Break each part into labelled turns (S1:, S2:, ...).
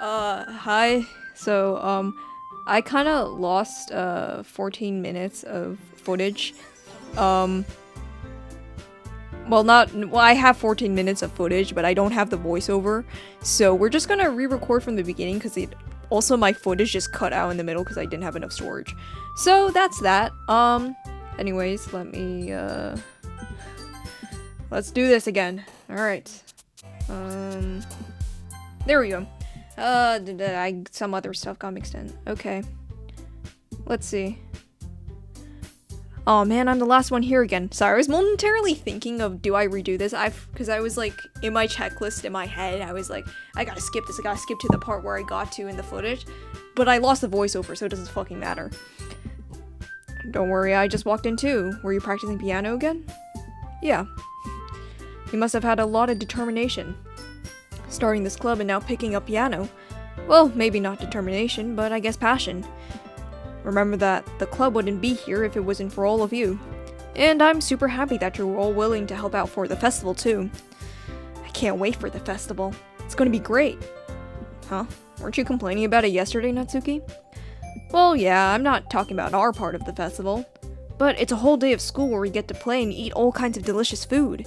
S1: Hi. So, I kind of lost 14 minutes of footage. Um, I have 14 minutes of footage, but I don't have the voiceover. So we're just gonna re-record from the beginning because also my footage just cut out in the middle because I didn't have enough storage. So that's that. Anyways, let's do this again. All right. There we go. Some other stuff got mixed in. Okay. Let's see. Oh man, I'm the last one here again. Sorry, I was momentarily thinking of, do I redo this? Because I was like, in my checklist in my head, I was like, I gotta skip this, I gotta skip to the part where I got to in the footage. But I lost the voiceover, so it doesn't fucking matter. Don't worry, I just walked in too. Were you practicing piano again? Yeah. You must have had a lot of determination. Starting this club and now picking up piano. Well, maybe not determination, but I guess passion. Remember that the club wouldn't be here if it wasn't for all of you. And I'm super happy that you're all willing to help out for the festival too. I can't wait for the festival. It's gonna be great. Huh? Weren't you complaining about it yesterday, Natsuki? Well, yeah, I'm not talking about our part of the festival. But it's a whole day of school where we get to play and eat all kinds of delicious food.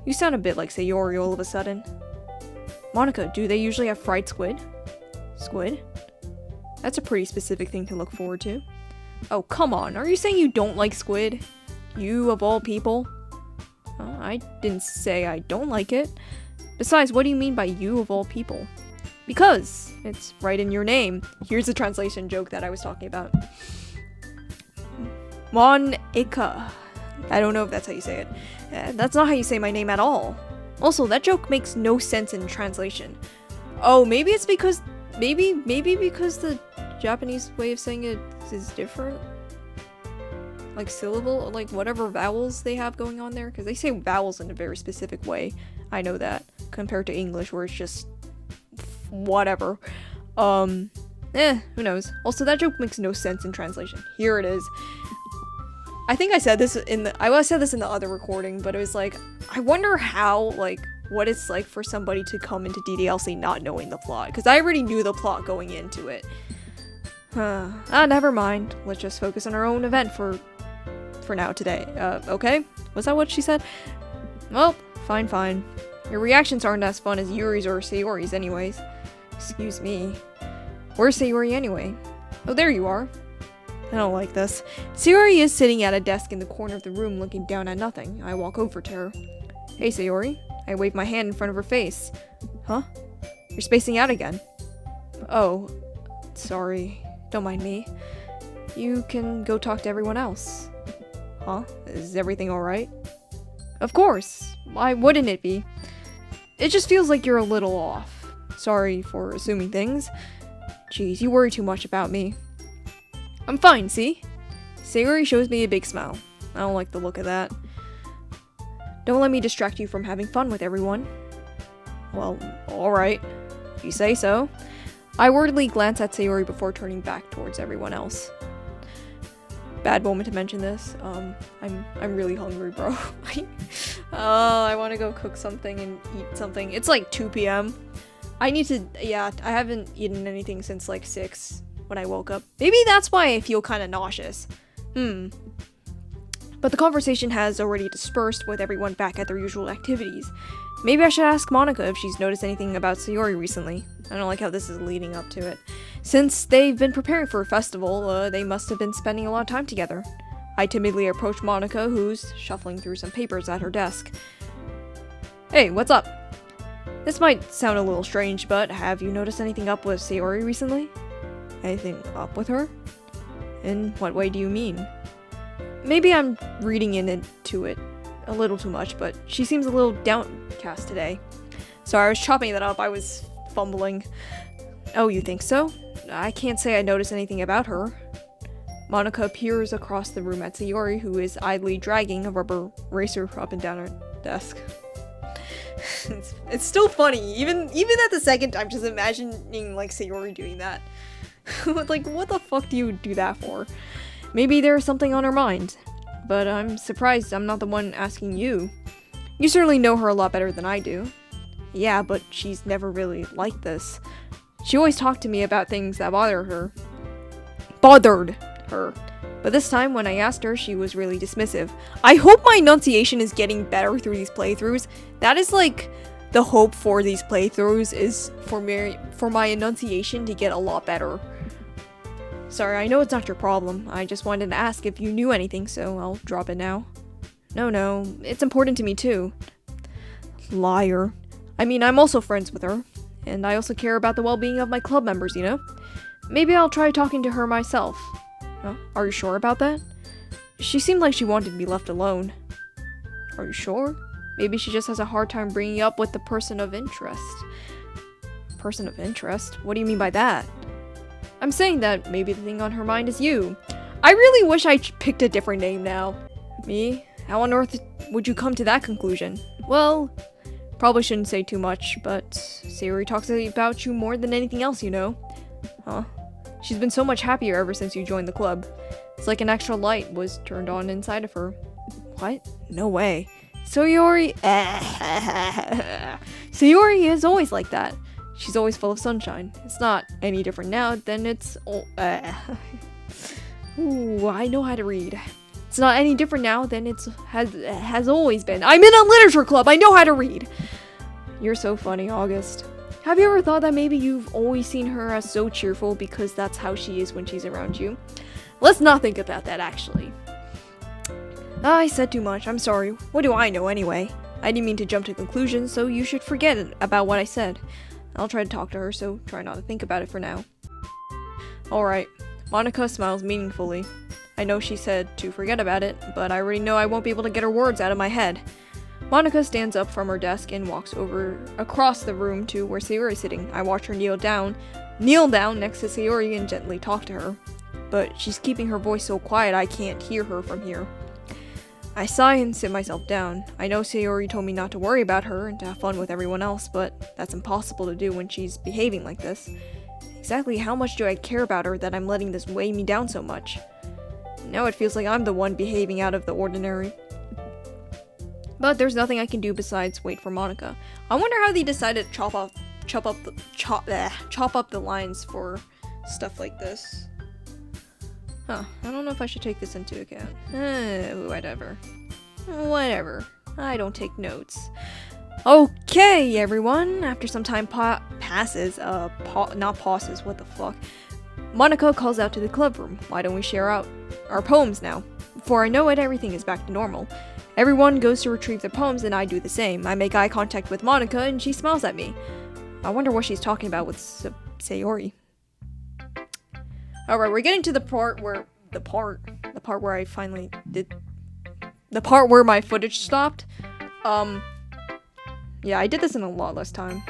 S1: You sound a bit like Sayori all of a sudden. Monica, do they usually have fried squid? Squid? That's a pretty specific thing to look forward to. Oh, come on. Are you saying you don't like squid? You, of all people? I didn't say I don't like it. Besides, what do you mean by you, of all people? Because it's right in your name. Here's the translation joke that I was talking about. Monica. I don't know if that's how you say it. That's not how you say my name at all. Also, that joke makes no sense in translation. Oh, maybe it's because... Maybe because the Japanese way of saying it is different? Like syllable, like whatever vowels they have going on there? Because they say vowels in a very specific way. I know that. Compared to English where it's just... whatever. Who knows. Also, that joke makes no sense in translation. Here it is. I think I said this in the other recording, but it was like, I wonder how, like, what it's like for somebody to come into DDLC not knowing the plot, because I already knew the plot going into it. Never mind. Let's just focus on our own event for now today. Okay? Was that what she said? Well, fine. Your reactions aren't as fun as Yuri's or Sayori's anyways. Excuse me. Where's Sayori anyway? Oh, there you are. I don't like this. Sayori is sitting at a desk in the corner of the room looking down at nothing. I walk over to her. Hey, Sayori. I wave my hand in front of her face. Huh? You're spacing out again. Oh, sorry. Don't mind me. You can go talk to everyone else. Huh? Is everything alright? Of course. Why wouldn't it be? It just feels like you're a little off. Sorry for assuming things. Jeez, you worry too much about me. I'm fine, see? Sayori shows me a big smile. I don't like the look of that. Don't let me distract you from having fun with everyone. Well, alright. If you say so. I worriedly glance at Sayori before turning back towards everyone else. Bad moment to mention this. I'm really hungry, bro. I want to go cook something and eat something. It's like 2 p.m. I haven't eaten anything since like 6 when I woke up. Maybe that's why I feel kind of nauseous. But the conversation has already dispersed with everyone back at their usual activities. Maybe I should ask Monica if she's noticed anything about Sayori recently. I don't like how this is leading up to it. Since they've been preparing for a festival, they must have been spending a lot of time together. I timidly approach Monica, who's shuffling through some papers at her desk. Hey, what's up? This might sound a little strange, but have you noticed anything up with Sayori recently? Anything up with her? In what way do you mean? Maybe I'm reading into it a little too much, but she seems a little downcast today. Sorry, I was chopping that up. I was fumbling. Oh, you think so? I can't say I noticed anything about her. Monica peers across the room at Sayori, who is idly dragging a rubber racer up and down her desk. It's still funny, even at the second time, just imagining like Sayori doing that. Like, what the fuck do you do that for? Maybe there's something on her mind. But I'm surprised I'm not the one asking you. You certainly know her a lot better than I do. Yeah, but she's never really like this. She always talked to me about things that bothered her. But this time, when I asked her, she was really dismissive. I hope my enunciation is getting better through these playthroughs. That is like the hope for these playthroughs, is for my enunciation to get a lot better. Sorry, I know it's not your problem. I just wanted to ask if you knew anything, so I'll drop it now. No, it's important to me too. Liar. I mean, I'm also friends with her, and I also care about the well-being of my club members, you know? Maybe I'll try talking to her myself. Are you sure about that? She seemed like she wanted to be left alone. Are you sure? Maybe she just has a hard time bringing up with the person of interest. Person of interest? What do you mean by that? I'm saying that maybe the thing on her mind is you. I really wish I picked a different name now. Me? How on earth would you come to that conclusion? Well, probably shouldn't say too much, but Sayori talks about you more than anything else, you know? Huh? She's been so much happier ever since you joined the club. It's like an extra light was turned on inside of her. What? No way. Sayori... Sayori is always like that. She's always full of sunshine. It's not any different now than it's... Ooh, I know how to read. It's not any different now than it has always been. I'm in a literature club! I know how to read! You're so funny, August. Have you ever thought that maybe you've always seen her as so cheerful because that's how she is when she's around you? Let's not think about that, actually. I said too much. I'm sorry. What do I know, anyway? I didn't mean to jump to conclusions, so you should forget about what I said. I'll try to talk to her, so try not to think about it for now. Alright. Monica smiles meaningfully. I know she said to forget about it, but I already know I won't be able to get her words out of my head. Monica stands up from her desk and walks across the room to where Sayori is sitting. I watch her kneel down next to Sayori and gently talk to her. But she's keeping her voice so quiet I can't hear her from here. I sigh and sit myself down. I know Sayori told me not to worry about her and to have fun with everyone else, but that's impossible to do when she's behaving like this. Exactly how much do I care about her that I'm letting this weigh me down so much? Now it feels like I'm the one behaving out of the ordinary. But there's nothing I can do besides wait for Monica. I wonder how they decided to chop up the lines for stuff like this. Huh, I don't know if I should take this into account. Whatever. I don't take notes. Okay, everyone. After some time passes, not pauses, what the fuck. Monica calls out to the club room. Why don't we share out our poems now? Before I know it, everything is back to normal. Everyone goes to retrieve their poems and I do the same. I make eye contact with Monica and she smiles at me. I wonder what she's talking about with Sayori. Alright, we're getting to the part where my footage stopped. Yeah, I did this in a lot less time.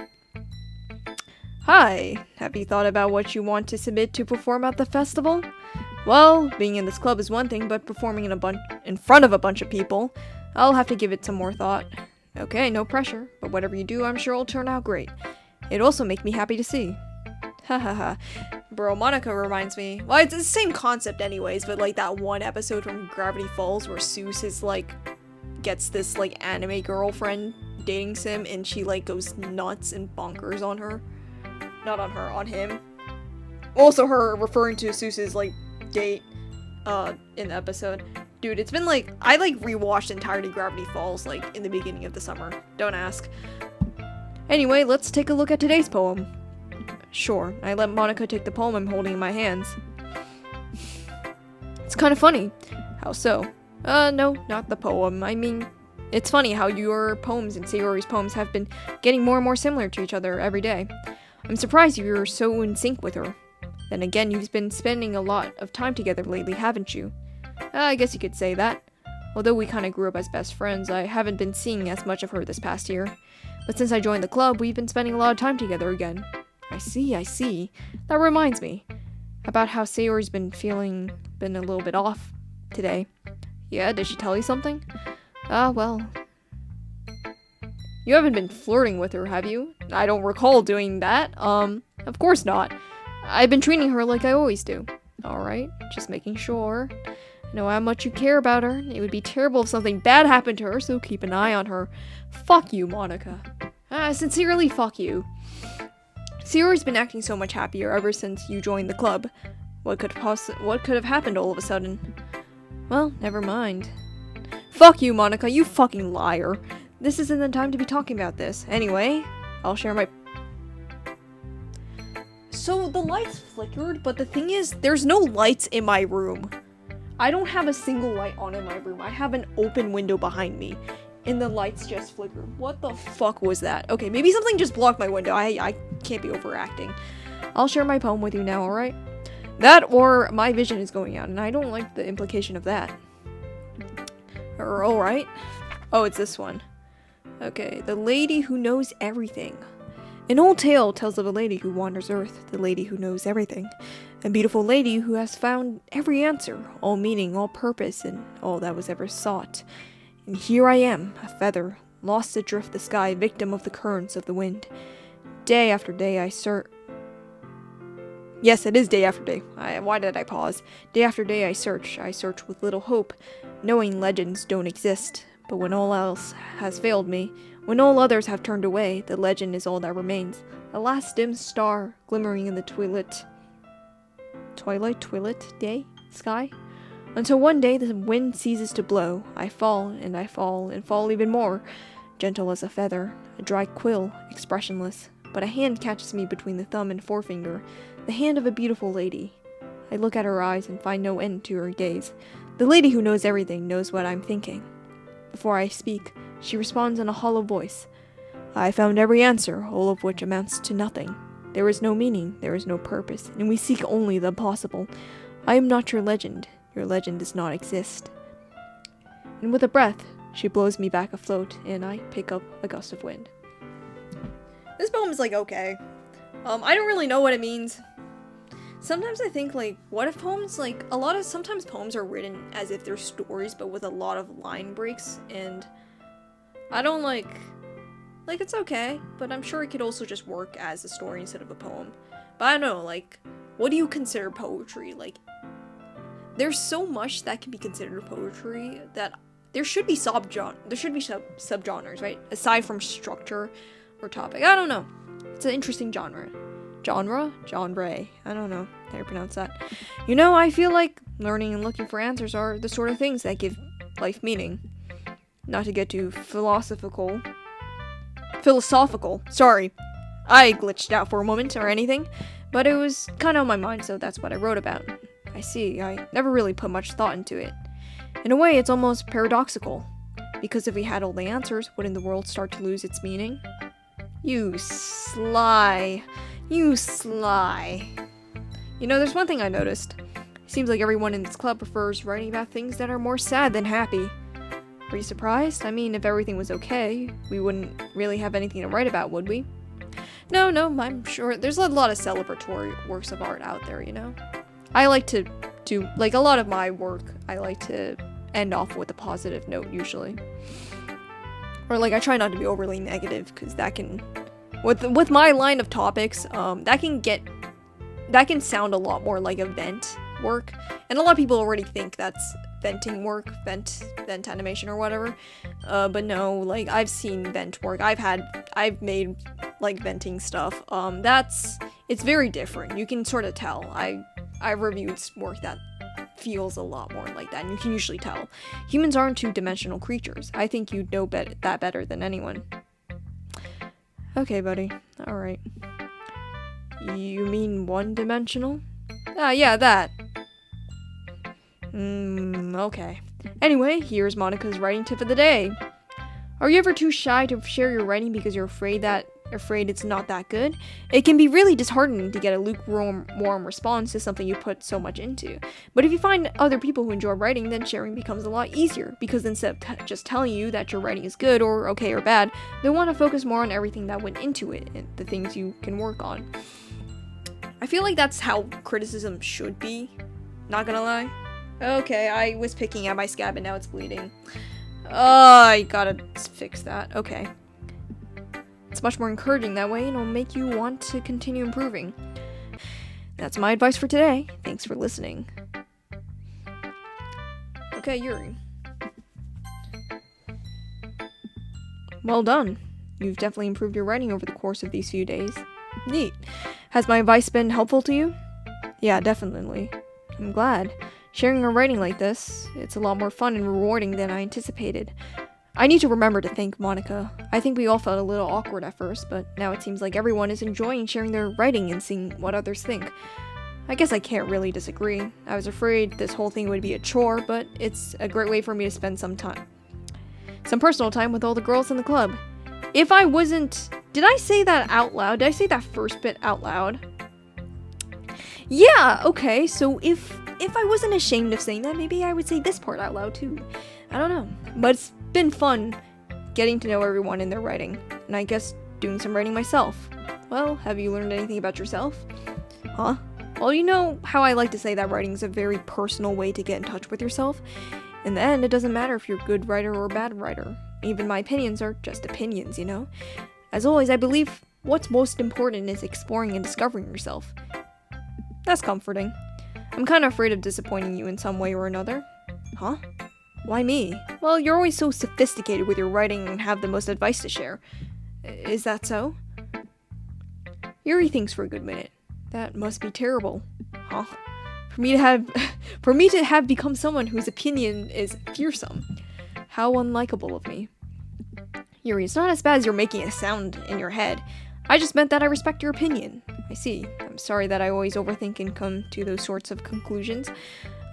S1: Hi, have you thought about what you want to submit to perform at the festival? Well, being in this club is one thing, but performing in front of a bunch of people, I'll have to give it some more thought. Okay, no pressure, but whatever you do, I'm sure it'll turn out great. It'll also make me happy to see. Hahaha. Bro, Monica reminds me... Well, it's the same concept anyways, but like that one episode from Gravity Falls where Seuss is like... gets this like anime girlfriend dating sim and she like goes nuts and bonkers on her. Not on her, on him. Also her referring to Seuss's like date in the episode. Dude, it's been like... I like rewatched entirely Gravity Falls like in the beginning of the summer. Don't ask. Anyway, let's take a look at today's poem. Sure, I let Monica take the poem I'm holding in my hands. It's kind of funny. How so? No, not the poem. I mean, it's funny how your poems and Sayori's poems have been getting more and more similar to each other every day. I'm surprised you're so in sync with her. Then again, you've been spending a lot of time together lately, haven't you? I guess you could say that. Although we kinda grew up as best friends, I haven't been seeing as much of her this past year. But since I joined the club, we've been spending a lot of time together again. I see. That reminds me about how Sayori's been a little bit off today. Yeah, did she tell you something? Well. You haven't been flirting with her, have you? I don't recall doing that. Of course not. I've been treating her like I always do. Alright, just making sure. I know how much you care about her. It would be terrible if something bad happened to her, so keep an eye on her. Fuck you, Monica. Sincerely, fuck you. Sierra's been acting so much happier ever since you joined the club. What could have happened all of a sudden? Well, never mind. Fuck you, Monica, you fucking liar. This isn't the time to be talking about this. Anyway, I'll share my... So the lights flickered, but the thing is, there's no lights in my room. I don't have a single light on in my room. I have an open window behind me, and the lights just flickered. What the fuck was that? Okay, maybe something just blocked my window. I can't be overacting. I'll share my poem with you now, alright? That or my vision is going out, and I don't like the implication of that. Alright. Oh, it's this one. Okay, the lady who knows everything. An old tale tells of a lady who wanders Earth, the lady who knows everything. A beautiful lady who has found every answer, all meaning, all purpose, and all that was ever sought. And here I am, a feather, lost adrift the sky, victim of the currents of the wind. Day after day I search... Yes, it is day after day. Why did I pause? Day after day I search with little hope, knowing legends don't exist. But when all else has failed me, when all others have turned away, the legend is all that remains. A last dim star, glimmering in the twilight day, sky. Until one day the wind ceases to blow. I fall, and fall even more. Gentle as a feather, a dry quill, expressionless. But a hand catches me between the thumb and forefinger. The hand of a beautiful lady. I look at her eyes and find no end to her gaze. The lady who knows everything knows what I'm thinking. Before I speak, she responds in a hollow voice. I found every answer, all of which amounts to nothing. There is no meaning, there is no purpose, and we seek only the possible. I am not your legend does not exist. And with a breath, she blows me back afloat, and I pick up a gust of wind. This poem is okay. I don't really know what it means. Sometimes I think, what if poems, sometimes poems are written as if they're stories, but with a lot of line breaks, and I don't it's okay, but I'm sure it could also just work as a story instead of a poem. But I don't know, what do you consider poetry? There's so much that can be considered poetry that there should be subgenres, right? Aside from structure or topic. I don't know. It's an interesting genre. Genre? I don't know how you pronounce that. I feel like learning and looking for answers are the sort of things that give life meaning. Not to get too philosophical. Sorry. I glitched out for a moment or anything, but it was kind of on my mind, so that's what I wrote about. I see. I never really put much thought into it. In a way, it's almost paradoxical. Because if we had all the answers, wouldn't the world start to lose its meaning? You sly. There's one thing I noticed. Seems like everyone in this club prefers writing about things that are more sad than happy. Are you surprised? I mean, if everything was okay, we wouldn't really have anything to write about, would we? No, I'm sure there's a lot of celebratory works of art out there, I like to do, a lot of my work, I like to end off with a positive note, usually. Or, I try not to be overly negative, because that can... With my line of topics, that can sound a lot more like a vent work, and a lot of people already think that's venting work, vent animation or whatever, but no, I've seen vent work, I've made, venting stuff, it's very different, you can sort of tell, I've reviewed work that feels a lot more like that, and you can usually tell. Humans aren't two-dimensional creatures. I think you'd know that better than anyone. Okay, buddy. Alright. You mean one-dimensional? Ah, yeah, that. Okay. Anyway, here's Monica's writing tip of the day. Are you ever too shy to share your writing because you're afraid it's not that good? It can be really disheartening to get a lukewarm response to something you put so much into. But if you find other people who enjoy writing, then sharing becomes a lot easier, because instead of just telling you that your writing is good or okay or bad, they want to focus more on everything that went into it and the things you can work on. I feel like that's how criticism should be, not gonna lie. Okay, I was picking at my scab and now it's bleeding. I gotta fix that. Okay. It's much more encouraging that way, and it'll make you want to continue improving. That's my advice for today. Thanks for listening. Okay, Yuri. Well done. You've definitely improved your writing over the course of these few days. Neat. Has my advice been helpful to you? Yeah, definitely. I'm glad. Sharing a writing like this, it's a lot more fun and rewarding than I anticipated. I need to remember to thank Monica. I think we all felt a little awkward at first, but now it seems like everyone is enjoying sharing their writing and seeing what others think. I guess I can't really disagree. I was afraid this whole thing would be a chore, but it's a great way for me to spend some personal time with all the girls in the club. If I wasn't... Did I say that out loud? Did I say that first bit out loud? Yeah, okay, so if I wasn't ashamed of saying that, maybe I would say this part out loud too. I don't know. But it's been fun getting to know everyone in their writing, and I guess doing some writing myself. Well, have you learned anything about yourself? Huh? Well, you know how I like to say that writing is a very personal way to get in touch with yourself. In the end, it doesn't matter if you're a good writer or a bad writer. Even my opinions are just opinions, you know? As always, I believe what's most important is exploring and discovering yourself. That's comforting. I'm kind of afraid of disappointing you in some way or another. Huh? Why me? Well, you're always so sophisticated with your writing and have the most advice to share. Is that so? Yuri thinks for a good minute. That must be terrible. Huh? For me to have become someone whose opinion is fearsome. How unlikable of me. Yuri, it's not as bad as you're making it sound in your head. I just meant that I respect your opinion. I see. I'm sorry that I always overthink and come to those sorts of conclusions.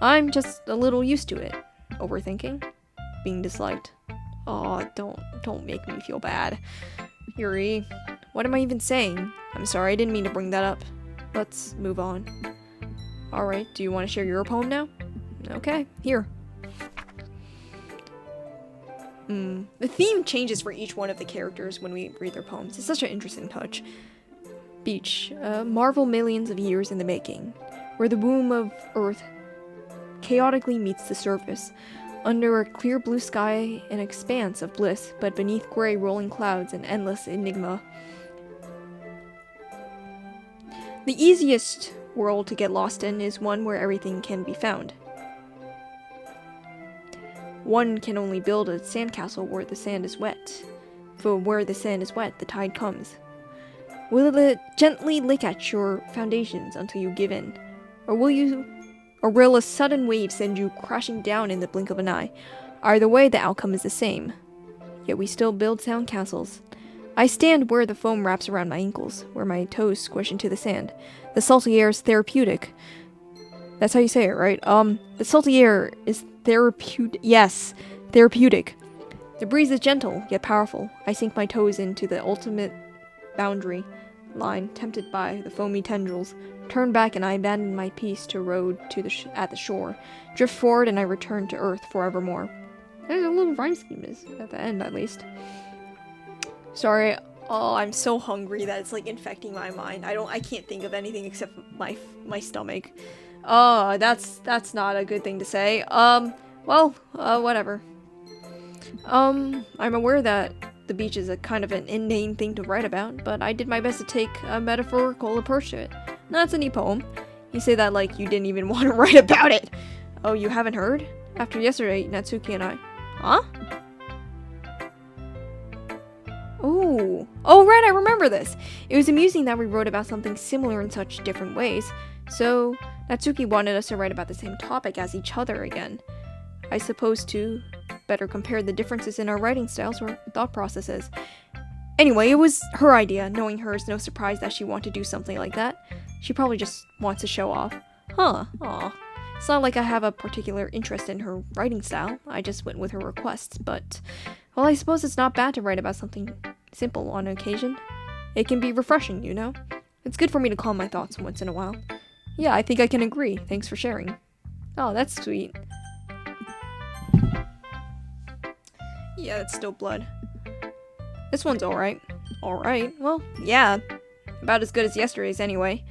S1: I'm just a little used to it. Overthinking? Being disliked. Oh, don't make me feel bad. Yuri, what am I even saying? I'm sorry, I didn't mean to bring that up. Let's move on. Alright, do you want to share your poem now? Okay, here. The theme changes for each one of the characters when we read their poems. It's such an interesting touch. Beach. Marvel millions of years in the making. Where the womb of Earth chaotically meets the surface. Under a clear blue sky, an expanse of bliss, but beneath gray rolling clouds, an endless enigma. The easiest world to get lost in is one where everything can be found. One can only build a sandcastle where the sand is wet. For where the sand is wet, the tide comes. Will it gently lick at your foundations until you give in? Or will a sudden wave send you crashing down in the blink of an eye? Either way, the outcome is the same. Yet we still build sandcastles. I stand where the foam wraps around my ankles, where my toes squish into the sand. The salty air is therapeutic. That's how you say it, right? The salty air is therapeutic. Yes, therapeutic. The breeze is gentle, yet powerful. I sink my toes into the ultimate boundary line, tempted by the foamy tendrils. Turn back and I abandon my piece to rode to at the shore. Drift forward and I return to earth forevermore. There's a little rhyme scheme at the end, at least. Sorry. Oh, I'm so hungry that it's like infecting my mind. I can't think of anything except my stomach. Oh, that's not a good thing to say. Whatever. I'm aware that the beach is a kind of an inane thing to write about, but I did my best to take a metaphorical approach to it. That's a neat poem. You say that like you didn't even want to write about it. Oh, you haven't heard? After yesterday, Natsuki and I... Huh? Oh, right, I remember this. It was amusing that we wrote about something similar in such different ways. So, Natsuki wanted us to write about the same topic as each other again. I suppose to better compare the differences in our writing styles or thought processes. Anyway, it was her idea. Knowing her is no surprise that she wanted to do something like that. She probably just wants to show off. Huh, aw. It's not like I have a particular interest in her writing style. I just went with her requests, but... Well, I suppose it's not bad to write about something simple on occasion. It can be refreshing, you know? It's good for me to calm my thoughts once in a while. Yeah, I think I can agree. Thanks for sharing. Oh, that's sweet. Yeah, it's still blood. This one's alright. Alright, well, yeah. About as good as yesterday's anyway.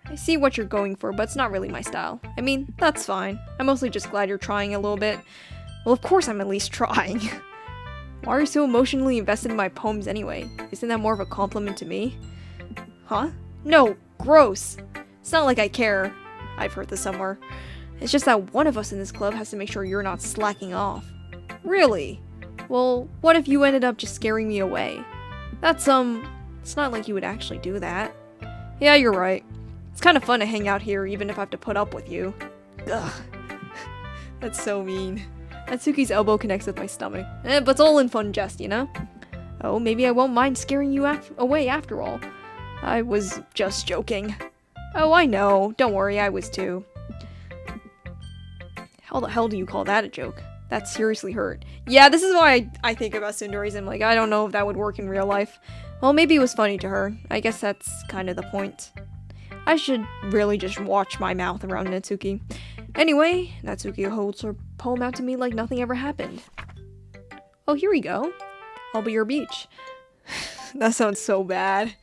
S1: I see what you're going for, but it's not really my style. I mean, that's fine. I'm mostly just glad you're trying a little bit. Well, of course I'm at least trying. Why are you so emotionally invested in my poems anyway? Isn't that more of a compliment to me? Huh? No, gross. It's not like I care. I've heard this somewhere. It's just that one of us in this club has to make sure you're not slacking off. Really? Well, what if you ended up just scaring me away? That's, it's not like you would actually do that. Yeah, you're right. It's kind of fun to hang out here even if I have to put up with you. Ugh. That's so mean. Natsuki's elbow connects with my stomach. But it's all in fun jest, you know? Oh, maybe I won't mind scaring you away after all. I was just joking. Oh, I know. Don't worry, I was too. How the hell do you call that a joke? That seriously hurt. Yeah, this is why I think about tsunderes. I'm like, I don't know if that would work in real life. Well, maybe it was funny to her. I guess that's kind of the point. I should really just watch my mouth around Natsuki. Anyway, Natsuki holds her poem out to me like nothing ever happened. Oh, here we go. I'll be your beach. That sounds so bad.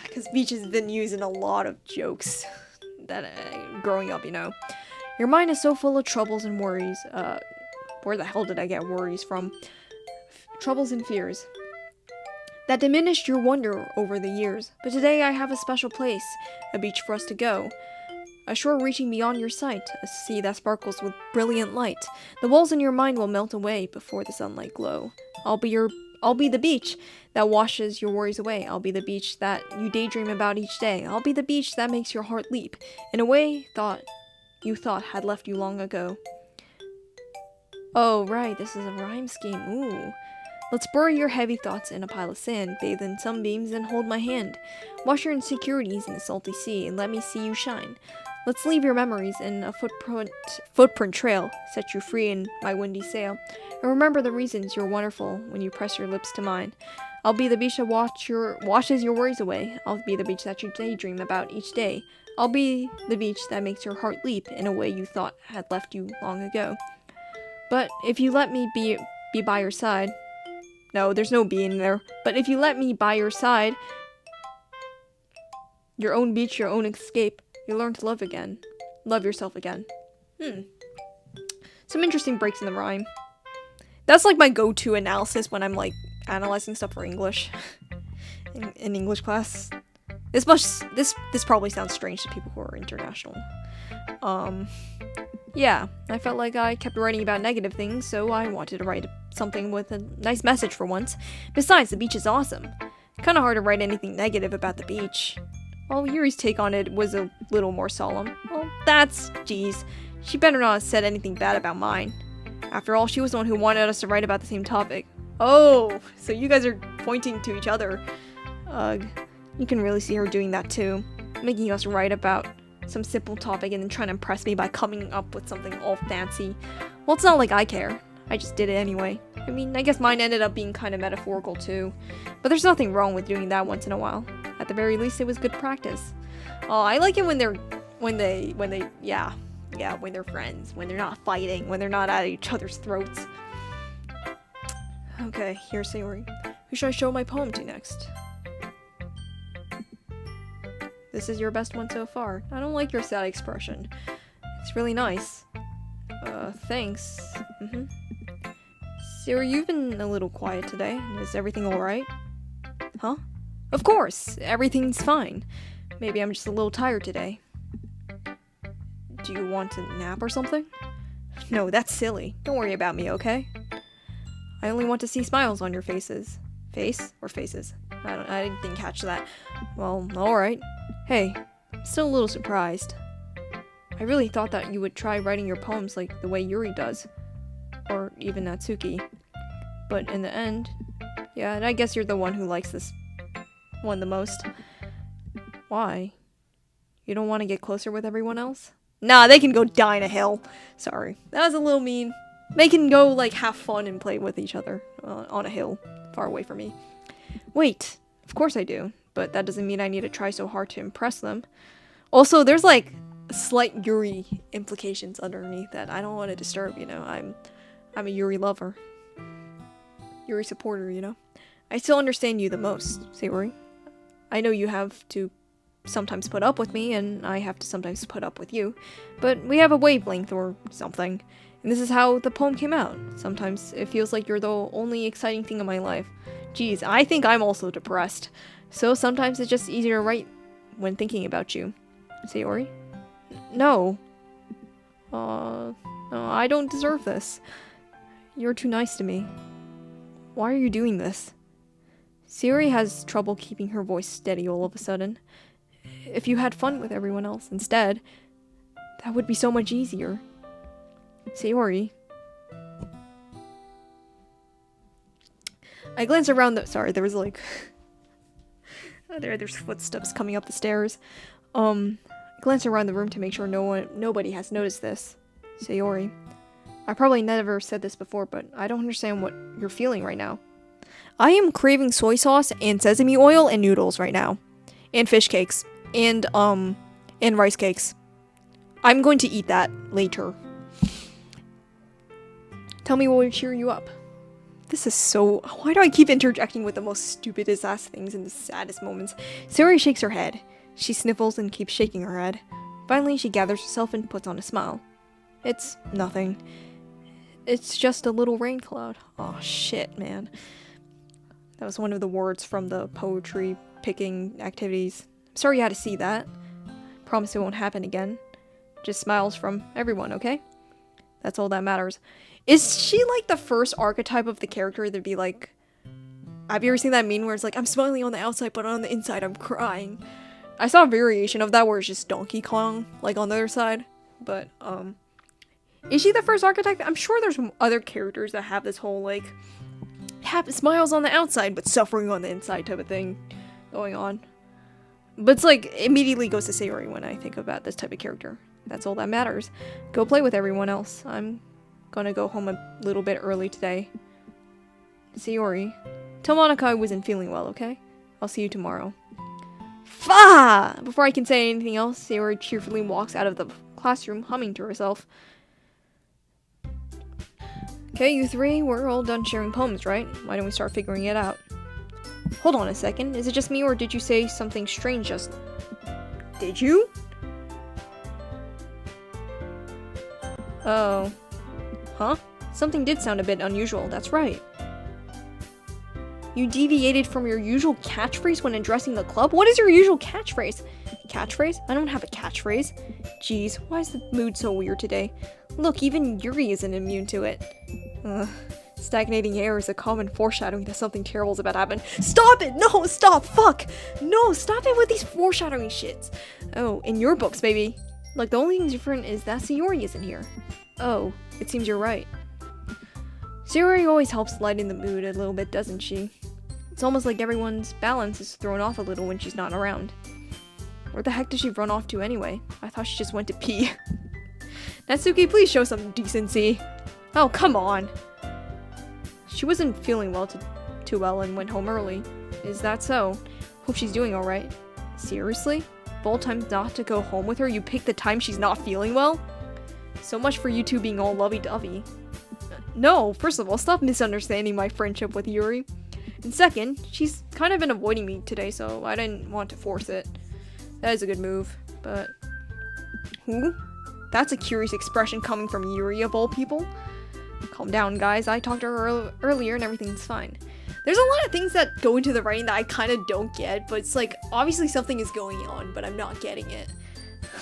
S1: Because beach has been used in a lot of jokes that growing up, you know. Your mind is so full of troubles and worries. Where the hell did I get worries from? Troubles and fears. That diminished your wonder over the years. But today I have a special place, a beach for us to go. A shore reaching beyond your sight, a sea that sparkles with brilliant light. The walls in your mind will melt away before the sunlight glow. I'll be the beach that washes your worries away. I'll be the beach that you daydream about each day. I'll be the beach that makes your heart leap in a way you thought had left you long ago. Oh, right, this is a rhyme scheme. Ooh. Let's bury your heavy thoughts in a pile of sand, bathe in sunbeams and hold my hand. Wash your insecurities in the salty sea and let me see you shine. Let's leave your memories in a footprint trail, set you free in my windy sail. And remember the reasons you're wonderful when you press your lips to mine. I'll be the beach that washes your worries away. I'll be the beach that you daydream about each day. I'll be the beach that makes your heart leap in a way you thought had left you long ago. But if you let me be by your side... No, there's no B in there. But if you let me by your side, your own beach, your own escape, you'll learn to love again. Love yourself again. Some interesting breaks in the rhyme. That's like my go-to analysis when I'm like analyzing stuff for English. in English class. This probably sounds strange to people who are international. Yeah, I felt like I kept writing about negative things, so I wanted to write something with a nice message for once. Besides, the beach is awesome. Kinda hard to write anything negative about the beach. Well, Yuri's take on it was a little more solemn. Well, geez. She better not have said anything bad about mine. After all, she was the one who wanted us to write about the same topic. Oh, so you guys are pointing to each other. Ugh. You can really see her doing that too. Making us write about some simple topic and then trying to impress me by coming up with something all fancy. Well, it's not like I care. I just did it anyway. I mean, I guess mine ended up being kind of metaphorical too. But there's nothing wrong with doing that once in a while. At the very least, it was good practice. Oh, I like it when they're friends, when they're not fighting, when they're not at each other's throats. Okay, here's Sayori. Who should I show my poem to next? This is your best one so far. I don't like your sad expression. It's really nice. Thanks. Sayori, you've been a little quiet today. Is everything alright? Huh? Of course! Everything's fine. Maybe I'm just a little tired today. Do you want to nap or something? No, that's silly. Don't worry about me, okay? I only want to see smiles on your faces. Face? Or faces? I didn't catch that. Well, alright. Hey, I'm still a little surprised. I really thought that you would try writing your poems like the way Yuri does. Or even Natsuki. But in the end, yeah, and I guess you're the one who likes this one the most. Why? You don't want to get closer with everyone else? Nah, they can go die in a hill. Sorry, that was a little mean. They can go, like, have fun and play with each other on a hill far away from me. Wait, of course I do. But that doesn't mean I need to try so hard to impress them. Also, there's, like, slight Yuri implications underneath that I don't want to disturb, you know. I'm a Yuri lover. Yuri supporter, you know. I still understand you the most, Sayori. I know you have to sometimes put up with me, and I have to sometimes put up with you. But we have a wavelength or something. And this is how the poem came out. Sometimes it feels like you're the only exciting thing in my life. Geez, I think I'm also depressed. So sometimes it's just easier to write when thinking about you. Sayori? No. No, I don't deserve this. You're too nice to me. Why are you doing this? Sayori has trouble keeping her voice steady all of a sudden. If you had fun with everyone else instead, that would be so much easier. Sayori. I glance around sorry, there was like... there's footsteps coming up the stairs. I glance around the room to make sure nobody has noticed this. Sayori. I probably never said this before, but I don't understand what you're feeling right now. I am craving soy sauce and sesame oil and noodles right now. And fish cakes. And rice cakes. I'm going to eat that later. Tell me what will cheer you up. This is so... Why do I keep interjecting with the most stupidest ass things in the saddest moments? Sayori shakes her head. She sniffles and keeps shaking her head. Finally, she gathers herself and puts on a smile. It's nothing. It's just a little rain cloud. Oh shit, man. That was one of the words from the poetry picking activities. Sorry you had to see that. Promise it won't happen again. Just smiles from everyone, okay? That's all that matters. Is she like the first archetype of the character to be like... Have you ever seen that meme where it's like, I'm smiling on the outside, but on the inside I'm crying? I saw a variation of that where it's just Donkey Kong, like on the other side. But, is she the first archetype? I'm sure there's other characters that have this whole, like, smiles on the outside, but suffering on the inside type of thing going on. But it's like, immediately goes to Sayori when I think about this type of character. That's all that matters. Go play with everyone else. I'm gonna go home a little bit early today. Sayori, tell Monica I wasn't feeling well, okay? I'll see you tomorrow. Fa! Before I can say anything else, Sayori cheerfully walks out of the classroom, humming to herself. Okay, you three, we're all done sharing poems, right? Why don't we start figuring it out? Hold on a second, is it just me or did you say something strange just... Did you? Oh. Huh? Something did sound a bit unusual, that's right. You deviated from your usual catchphrase when addressing the club? What is your usual catchphrase? Catchphrase? I don't have a catchphrase. Jeez, why is the mood so weird today? Look, even Yuri isn't immune to it. Stagnating air is a common foreshadowing that something terrible is about to happen. Stop it! No, stop! Fuck! No, stop it with these foreshadowing shits. Oh, in your books, baby. Look, the only thing different is that Sayori isn't here. Oh, it seems you're right. Sayori always helps lighten the mood a little bit, doesn't she? It's almost like everyone's balance is thrown off a little when she's not around. Where the heck did she run off to anyway? I thought she just went to pee. Natsuki, please show some decency. Oh, come on. She wasn't feeling too well and went home early. Is that so? Hope she's doing alright. Seriously? Of all times not to go home with her, you pick the time she's not feeling well? So much for you two being all lovey-dovey. No, first of all, stop misunderstanding my friendship with Yuri. And second, she's kind of been avoiding me today, so I didn't want to force it. That is a good move, but... Who? That's a curious expression coming from Yuri of all people. Calm down, guys. I talked to her earlier and everything's fine. There's a lot of things that go into the writing that I kind of don't get, but it's like, obviously something is going on, but I'm not getting it.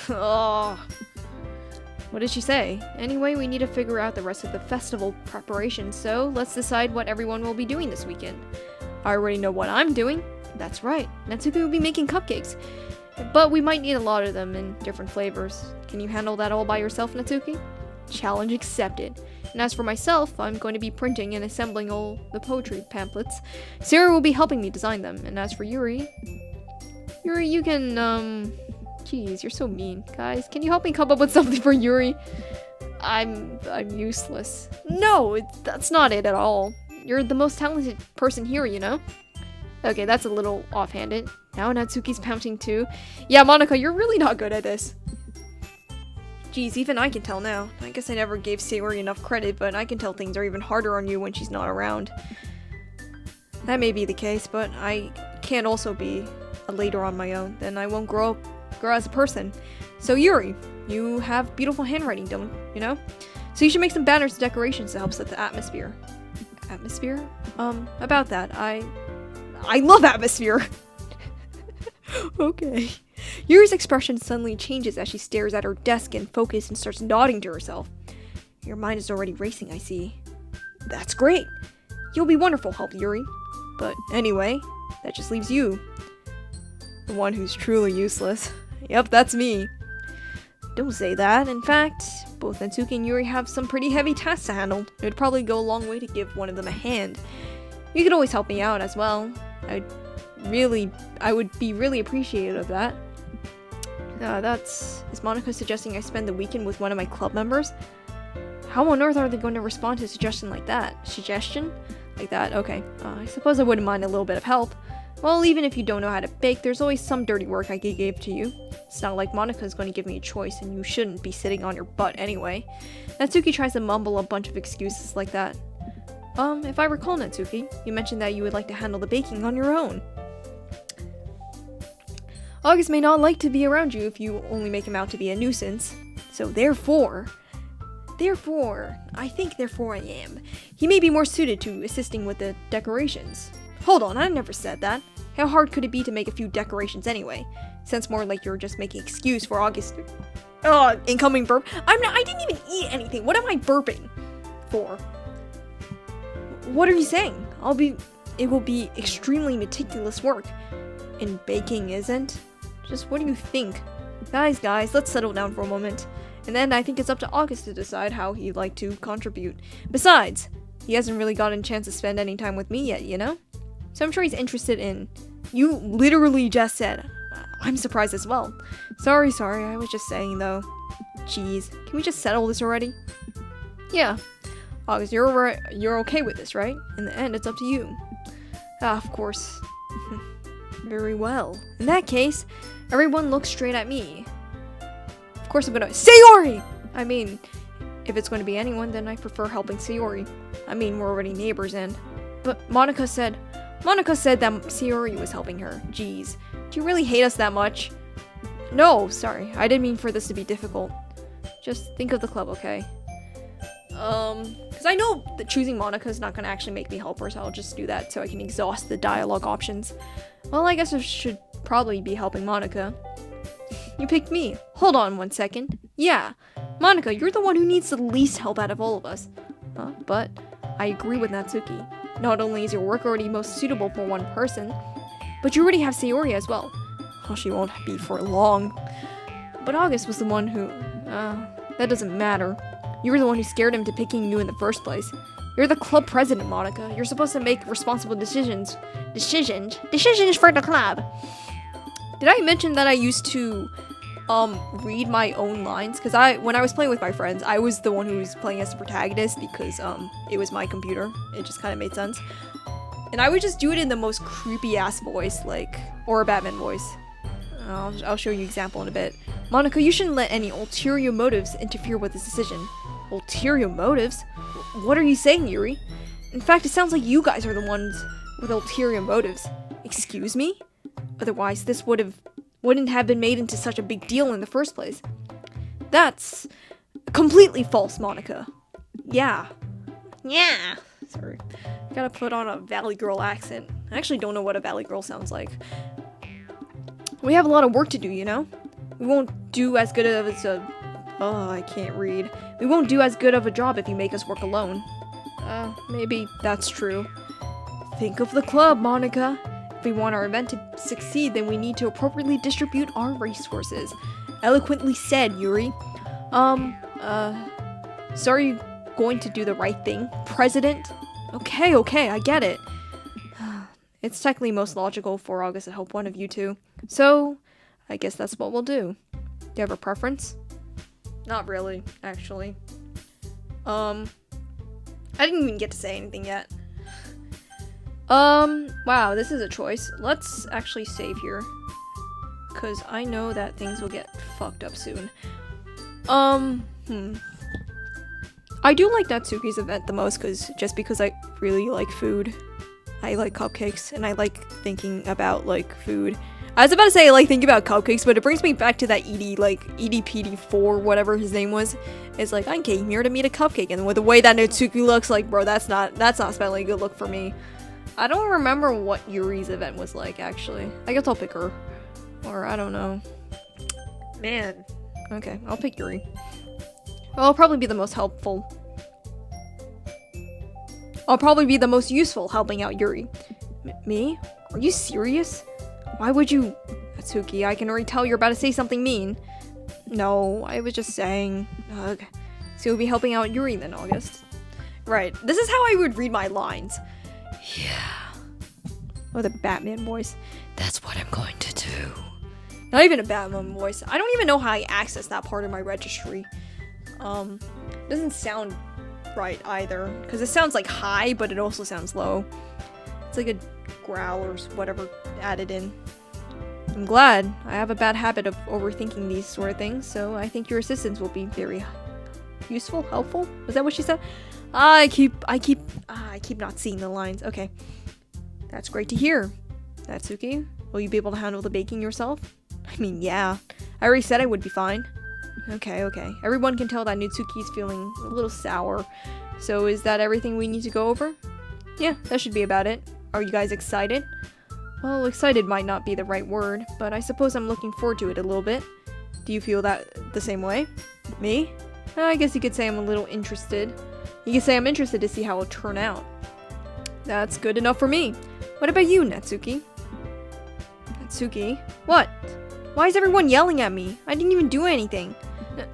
S1: Oh. What did she say? Anyway, we need to figure out the rest of the festival preparation, so let's decide what everyone will be doing this weekend. I already know what I'm doing. That's right. Natsuki will be making cupcakes. But we might need a lot of them in different flavors. Can you handle that all by yourself, Natsuki? Challenge accepted. And as for myself, I'm going to be printing and assembling all the poetry pamphlets. Sarah will be helping me design them. And as for Yuri... Yuri, you can, Jeez, you're so mean. Guys, can you help me come up with something for Yuri? I'm useless. No, that's not it at all. You're the most talented person here, you know? Okay, that's a little offhanded. Now Natsuki's pouting too. Yeah, Monica, you're really not good at this. Geez, even I can tell now. I guess I never gave Sayori enough credit, but I can tell things are even harder on you when she's not around. That may be the case, but I can't also be a leader on my own. Then I won't grow as a person. So Yuri, you have beautiful handwriting, don't you know? So you should make some banners and decorations to help set the atmosphere. Atmosphere? About that, I love atmosphere! Okay. Yuri's expression suddenly changes as she stares at her desk in focus and starts nodding to herself. Your mind is already racing, I see. That's great! You'll be wonderful help, Yuri. But anyway, That just leaves you. The one who's truly useless. Yep, that's me. Don't say that. In fact, both Natsuki and Yuri have some pretty heavy tasks to handle. It would probably go a long way to give one of them a hand. You could always help me out as well. I would be really appreciative of that. Is Monika suggesting I spend the weekend with one of my club members? How on earth are they going to respond to a suggestion like that? Suggestion? Like that? Okay. I suppose I wouldn't mind a little bit of help. Well, even if you don't know how to bake, there's always some dirty work I could give to you. It's not like Monika's going to give me a choice, and you shouldn't be sitting on your butt anyway. Natsuki tries to mumble a bunch of excuses like that. If I recall, Natsuki, you mentioned that you would like to handle the baking on your own. August may not like to be around you if you only make him out to be a nuisance. So therefore I am. He may be more suited to assisting with the decorations. Hold on, I never said that. How hard could it be to make a few decorations anyway? Sounds more like you're just making excuse for August. Incoming burp. I didn't even eat anything. What am I burping for? What are you saying? It will be extremely meticulous work. And baking isn't? Just what do you think? Guys, let's settle down for a moment. And then I think it's up to August to decide how he'd like to contribute. Besides, he hasn't really gotten a chance to spend any time with me yet, you know? So I'm sure he's interested in... You literally just said... I'm surprised as well. Sorry, I was just saying though. Jeez, can we just settle this already? Yeah. August, you're okay with this, right? In the end, it's up to you. Of course. Very well. In that case, everyone looks straight at me. Of course I'm gonna- Sayori! I mean, if it's going to be anyone, then I prefer helping Sayori. I mean, we're already neighbors and... But Monika said that Sayori was helping her. Jeez. Do you really hate us that much? No, sorry. I didn't mean for this to be difficult. Just think of the club, okay? Because I know that choosing Monika is not going to actually make me help her, so I'll just do that so I can exhaust the dialogue options. Well, I guess I should probably be helping Monika. You picked me. Hold on 1 second. Yeah, Monika, you're the one who needs the least help out of all of us. But I agree with Natsuki. Not only is your work already most suitable for one person, but you already have Sayori as well. Well, she won't be for long. But August was the one who... that doesn't matter. You were the one who scared him to picking you in the first place. You're the club president, Monika. You're supposed to make responsible decisions. Decisions for the club. Did I mention that I used to read my own lines? Because when I was playing with my friends, I was the one who was playing as the protagonist because it was my computer. It just kind of made sense. And I would just do it in the most creepy ass voice, or a Batman voice. I'll show you an example in a bit. Monika, you shouldn't let any ulterior motives interfere with this decision. Ulterior motives? What are you saying, Yuri? In fact, it sounds like you guys are the ones with ulterior motives. Excuse me? Otherwise, this wouldn't have been made into such a big deal in the first place. That's completely false, Monika. Yeah. Sorry. Gotta put on a Valley Girl accent. I actually don't know what a Valley Girl sounds like. We have a lot of work to do, you know? We won't do as good of I can't read. We won't do as good of a job if you make us work alone. Maybe that's true. Think of the club, Monika. If we want our event to succeed, then we need to appropriately distribute our resources. Eloquently said, Yuri. So are you going to do the right thing, President? Okay, I get it. It's technically most logical for August to help one of you two. So, I guess that's what we'll do. Do you have a preference? Not really, actually. I didn't even get to say anything yet. Wow, this is a choice. Let's actually save here. Because I know that things will get fucked up soon. I do like Natsuki's event the most just because I really like food. I like cupcakes, and I like thinking about, food. I was about to say I like thinking about cupcakes, but it brings me back to that EDPD4, whatever his name was. It's like, I came here to meet a cupcake, and with the way that Natsuki looks, bro, that's not spelling a good look for me. I don't remember what Yuri's event was like, actually. I guess I'll pick her. Or, I don't know. Man. Okay, I'll pick Yuri. Well, I'll probably be the most helpful. I'll probably be the most useful helping out Yuri. Me? Are you serious? Why would you... Natsuki, I can already tell you're about to say something mean. No, I was just saying. Ugh. So you'll be helping out Yuri then, August. Right, this is how I would read my lines. Yeah. Oh, the Batman voice. That's what I'm going to do. Not even a Batman voice. I don't even know how I access that part of my registry. Doesn't sound right either. Because it sounds like high, but it also sounds low. It's like a growl or whatever added in. I'm glad. I have a bad habit of overthinking these sort of things, so I think your assistance will be very useful, helpful? Was that what she said? I keep not seeing the lines. Okay. That's great to hear. Natsuki, will you be able to handle the baking yourself? I mean, yeah. I already said I would be fine. Okay. Everyone can tell that Natsuki's feeling a little sour. So is that everything we need to go over? Yeah, that should be about it. Are you guys excited? Well, excited might not be the right word, but I suppose I'm looking forward to it a little bit. Do you feel that the same way? Me? I guess you could say I'm a little interested. You could say I'm interested to see how it'll turn out. That's good enough for me. What about you, Natsuki? Natsuki? What? Why is everyone yelling at me? I didn't even do anything.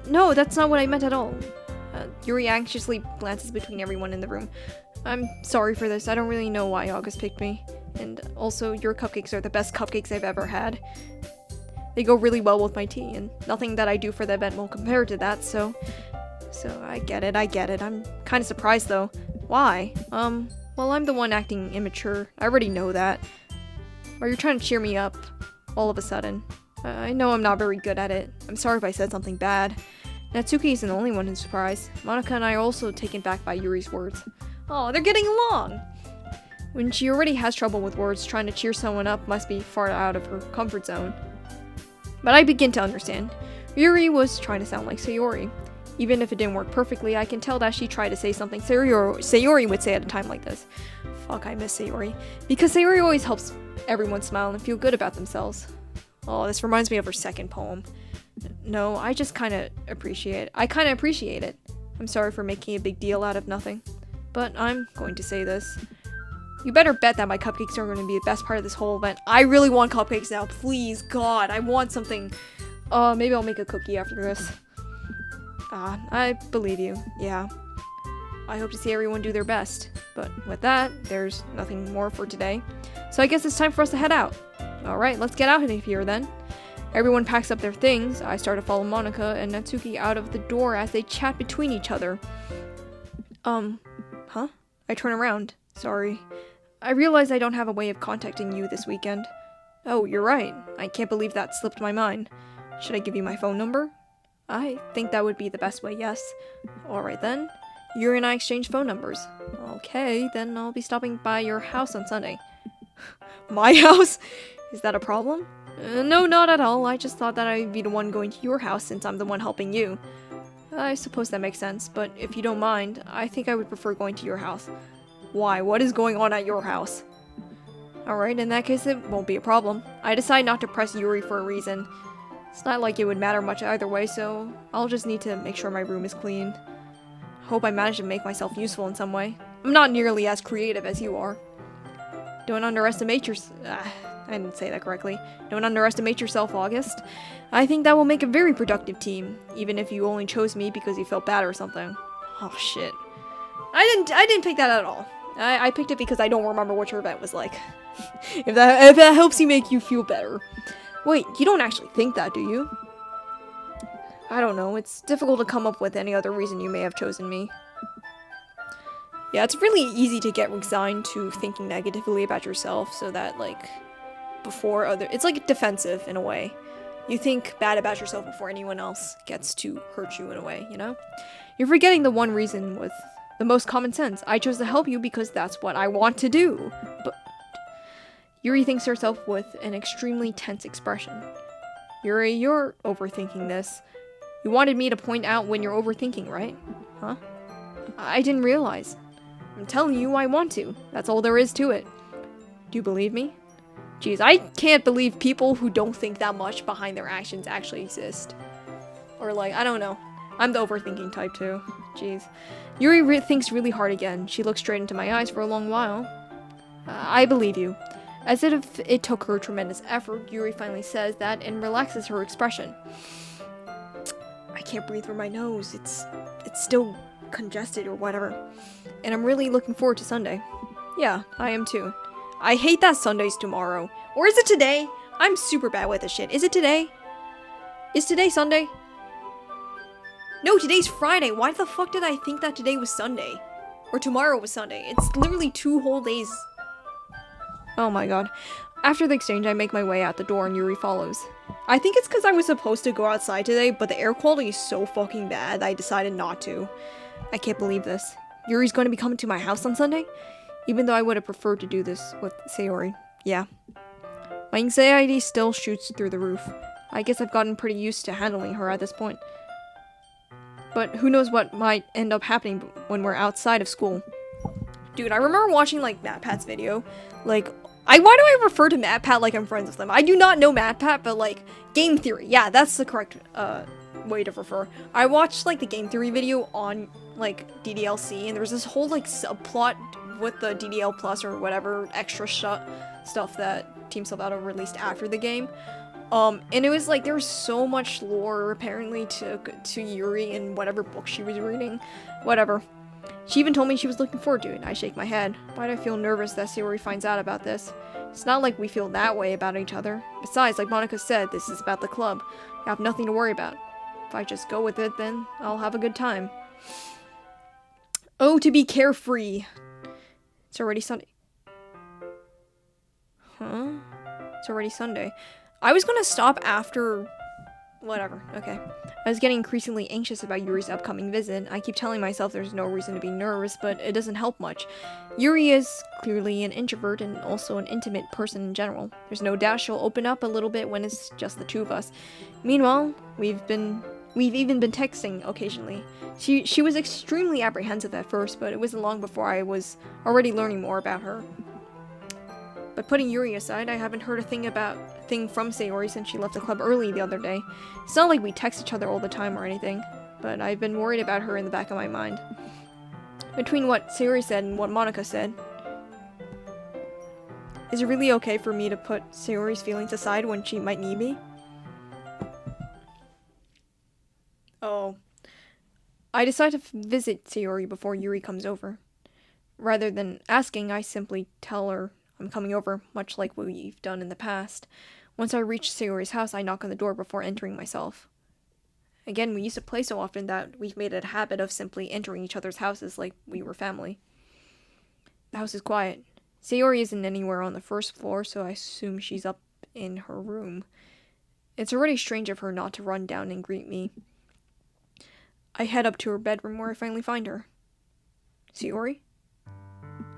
S1: No, that's not what I meant at all. Yuri anxiously glances between everyone in the room. I'm sorry for this. I don't really know why August picked me. And also, your cupcakes are the best cupcakes I've ever had. They go really well with my tea, and nothing that I do for the event will compare to that, so I get it. I'm kind of surprised, though. Why? Well, I'm the one acting immature. I already know that. Or you're trying to cheer me up, all of a sudden. I know I'm not very good at it. I'm sorry if I said something bad. Natsuki isn't the only one who's surprised. Monica and I are also taken back by Yuri's words. Oh, they're getting along! When she already has trouble with words, trying to cheer someone up must be far out of her comfort zone. But I begin to understand. Yuri was trying to sound like Sayori. Even if it didn't work perfectly, I can tell that she tried to say something Sayori would say at a time like this. Fuck, I miss Sayori. Because Sayori always helps everyone smile and feel good about themselves. Oh, this reminds me of her second poem. No, I just kind of appreciate it. I'm sorry for making a big deal out of nothing. But I'm going to say this. You better bet that my cupcakes are going to be the best part of this whole event. I really want cupcakes now. Please, God, I want something. Maybe I'll make a cookie after this. I believe you. Yeah. I hope to see everyone do their best. But with that, there's nothing more for today. So I guess it's time for us to head out. Alright, let's get out of here then. Everyone packs up their things. I start to follow Monica and Natsuki out of the door as they chat between each other. Huh? I turn around. Sorry. I realize I don't have a way of contacting you this weekend. Oh, you're right. I can't believe that slipped my mind. Should I give you my phone number? I think that would be the best way, yes. Alright then. You and I exchange phone numbers. Okay, then I'll be stopping by your house on Sunday. My house? Is that a problem? No, not at all. I just thought that I'd be the one going to your house since I'm the one helping you. I suppose that makes sense, but if you don't mind, I think I would prefer going to your house. Why? What is going on at your house? Alright, in that case it won't be a problem. I decide not to press Yuri for a reason. It's not like it would matter much either way, so I'll just need to make sure my room is clean. Hope I manage to make myself useful in some way. I'm not nearly as creative as you are. Don't underestimate I didn't say that correctly. Don't underestimate yourself, August. I think that will make a very productive team, even if you only chose me because you felt bad or something. Oh shit. I didn't pick that at all. I picked it because I don't remember what your event was like. if that helps you make you feel better. Wait, you don't actually think that, do you? I don't know. It's difficult to come up with any other reason you may have chosen me. Yeah, it's really easy to get resigned to thinking negatively about yourself so that, like, it's like defensive in a way. You think bad about yourself before anyone else gets to hurt you in a way, you know? You're forgetting the one reason with the most common sense. I chose to help you because that's what I want to do. But Yuri thinks herself with an extremely tense expression. Yuri, you're overthinking this. You wanted me to point out when you're overthinking, right? Huh? I didn't realize. I'm telling you I want to. That's all there is to it. Do you believe me? Jeez, I can't believe people who don't think that much behind their actions actually exist. Or like, I don't know. I'm the overthinking type too. Jeez. Yuri thinks really hard again. She looks straight into my eyes for a long while. I believe you. As if it took her tremendous effort, Yuri finally says that and relaxes her expression. I can't breathe through my nose. It's still congested or whatever. And I'm really looking forward to Sunday. Yeah, I am too. I hate that Sunday's tomorrow. Or is it today? I'm super bad with this shit. Is it today? Is today Sunday? No, today's Friday. Why the fuck did I think that today was Sunday? Or tomorrow was Sunday? It's literally 2 whole days. Oh my god. After the exchange, I make my way out the door and Yuri follows. I think it's because I was supposed to go outside today, but the air quality is so fucking bad that I decided not to. I can't believe this. Yuri's going to be coming to my house on Sunday? Even though I would have preferred to do this with Sayori. Yeah. My anxiety still shoots through the roof. I guess I've gotten pretty used to handling her at this point. But who knows what might end up happening when we're outside of school. Dude, I remember watching, like, MatPat's video. Like, why do I refer to MatPat like I'm friends with him? I do not know MatPat, but, like, game theory. Yeah, that's the correct, way to refer. I watched, like, the game theory video on, like, DDLC, and there was this whole, like, subplot with the DDL Plus or whatever extra stuff that Team Salvato released after the game. And it was like there was so much lore apparently to Yuri and whatever book she was reading. Whatever. She even told me she was looking forward to it. I shake my head. Why do I feel nervous that Sayori finds out about this? It's not like we feel that way about each other. Besides, like Monica said, this is about the club. I have nothing to worry about. If I just go with it, then I'll have a good time. Oh, to be carefree. It's already Sunday. Huh? It's already Sunday. I was gonna stop after... Whatever, okay. I was getting increasingly anxious about Yuri's upcoming visit. I keep telling myself there's no reason to be nervous, but it doesn't help much. Yuri is clearly an introvert and also an intimate person in general. There's no doubt she'll open up a little bit when it's just the two of us. Meanwhile, we've even been texting occasionally. She was extremely apprehensive at first, but it wasn't long before I was already learning more about her. But putting Yuri aside, I haven't heard a thing from Sayori since she left the club early the other day. It's not like we text each other all the time or anything, but I've been worried about her in the back of my mind. Between what Sayori said and what Monica said, is it really okay for me to put Sayori's feelings aside when she might need me? Oh. I decide to visit Sayori before Yuri comes over. Rather than asking, I simply tell her I'm coming over, much like we've done in the past. Once I reach Sayori's house, I knock on the door before entering myself. Again, we used to play so often that we've made it a habit of simply entering each other's houses like we were family. The house is quiet. Sayori isn't anywhere on the first floor, so I assume she's up in her room. It's already strange of her not to run down and greet me. I head up to her bedroom where I finally find her. Sayori?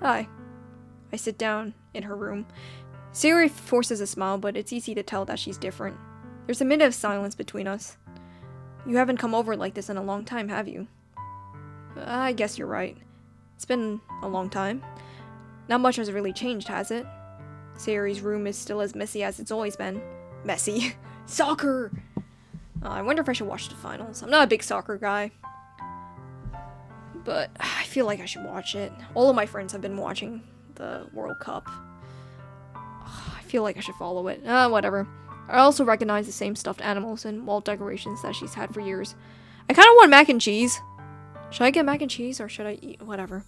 S1: Hi. I sit down in her room. Sayori forces a smile, but it's easy to tell that she's different. There's a minute of silence between us. You haven't come over like this in a long time, have you? I guess you're right. It's been a long time. Not much has really changed, has it? Sayori's room is still as messy as it's always been. Messy. Soccer! I wonder if I should watch the finals. I'm not a big soccer guy. But I feel like I should watch it. All of my friends have been watching the World Cup. I feel like I should follow it. Whatever. I also recognize the same stuffed animals and wall decorations that she's had for years. I kind of want mac and cheese. Should I get mac and cheese or should I eat? Whatever.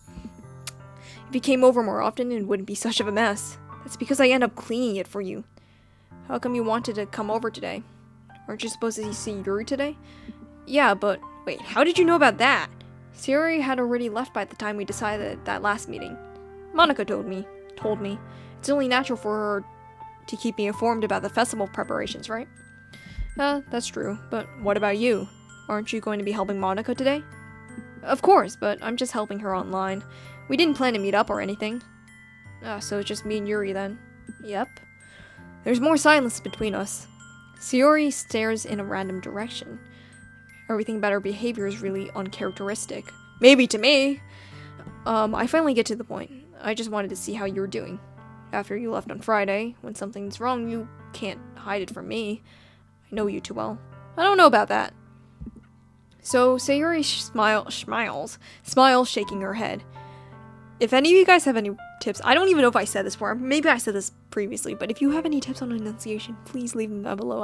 S1: If you came over more often, it wouldn't be such of a mess. That's because I end up cleaning it for you. How come you wanted to come over today? Aren't you supposed to see Yuri today? Yeah, but wait, how did you know about that? Sayori had already left by the time we decided that last meeting. Monica told me. It's only natural for her to keep me informed about the festival preparations, right? That's true, but what about you? Aren't you going to be helping Monica today? Of course, but I'm just helping her online. We didn't plan to meet up or anything. So it's just me and Yuri then. Yep. There's more silence between us. Sayori stares in a random direction. Everything about her behavior is really uncharacteristic. Maybe to me. I finally get to the point. I just wanted to see how you were doing. After you left on Friday, when something's wrong, you can't hide it from me. I know you too well. I don't know about that. So Sayori smiles, shaking her head. If any of you guys have any tips, I don't even know if I said this before, maybe I said this previously, but if you have any tips on enunciation, please leave them down below.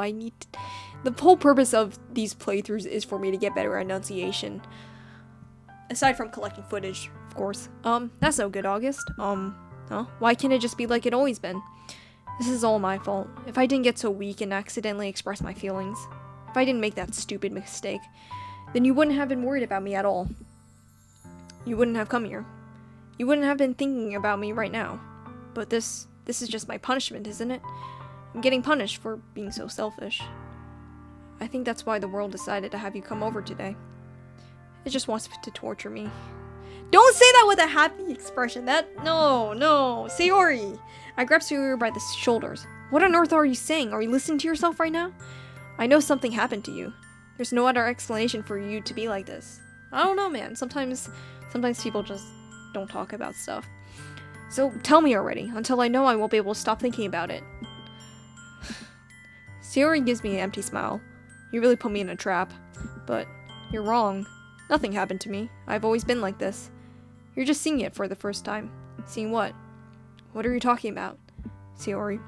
S1: The whole purpose of these playthroughs is for me to get better at enunciation. Aside from collecting footage, of course. That's no good, August. Why can't it just be like it always been? This is all my fault. If I didn't get so weak and accidentally express my feelings, if I didn't make that stupid mistake, then you wouldn't have been worried about me at all. You wouldn't have come here. You wouldn't have been thinking about me right now. But this is just my punishment, isn't it? I'm getting punished for being so selfish. I think that's why the world decided to have you come over today. It just wants to torture me. Don't say that with a happy expression. No, Sayori. I grabbed Sayori by the shoulders. What on earth are you saying? Are you listening to yourself right now? I know something happened to you. There's no other explanation for you to be like this. I don't know, man. Sometimes people just don't talk about stuff. So tell me already, until I know I won't be able to stop thinking about it. Sayori gives me an empty smile. You really put me in a trap. But you're wrong. Nothing happened to me. I've always been like this. You're just seeing it for the first time. Seeing what? What are you talking about, Sayori?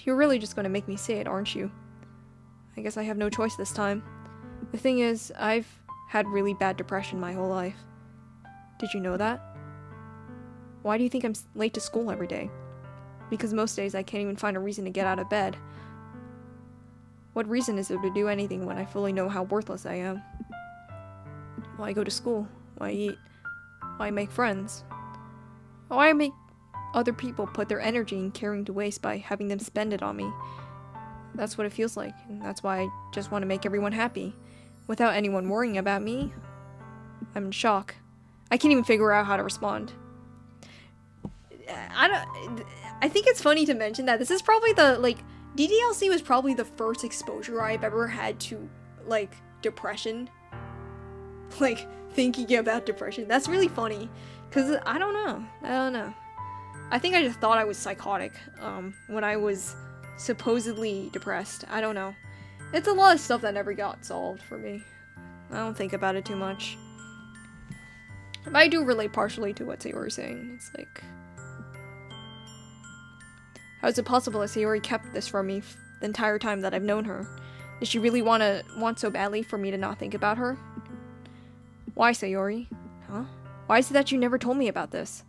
S1: You're really just going to make me say it, aren't you? I guess I have no choice this time. The thing is, I've had really bad depression my whole life. Did you know that? Why do you think I'm late to school every day? Because most days I can't even find a reason to get out of bed. What reason is there to do anything when I fully know how worthless I am? Why go to school? Why eat? Why make friends? Why make other people put their energy and caring to waste by having them spend it on me? That's what it feels like, and that's why I just want to make everyone happy. Without anyone worrying about me, I'm in shock. I can't even figure out how to respond. I think it's funny to mention that this is probably DDLC was probably the first exposure I've ever had to, depression. Thinking about depression. That's really funny. Because, I don't know. I think I just thought I was psychotic, when I was supposedly depressed. I don't know. It's a lot of stuff that never got solved for me. I don't think about it too much. But I do relate partially to what Sayori's saying. It's like, how is it possible that Sayori kept this from me the entire time that I've known her? Did she really want so badly for me to not think about her? Why, Sayori? Huh? Why is it that you never told me about this?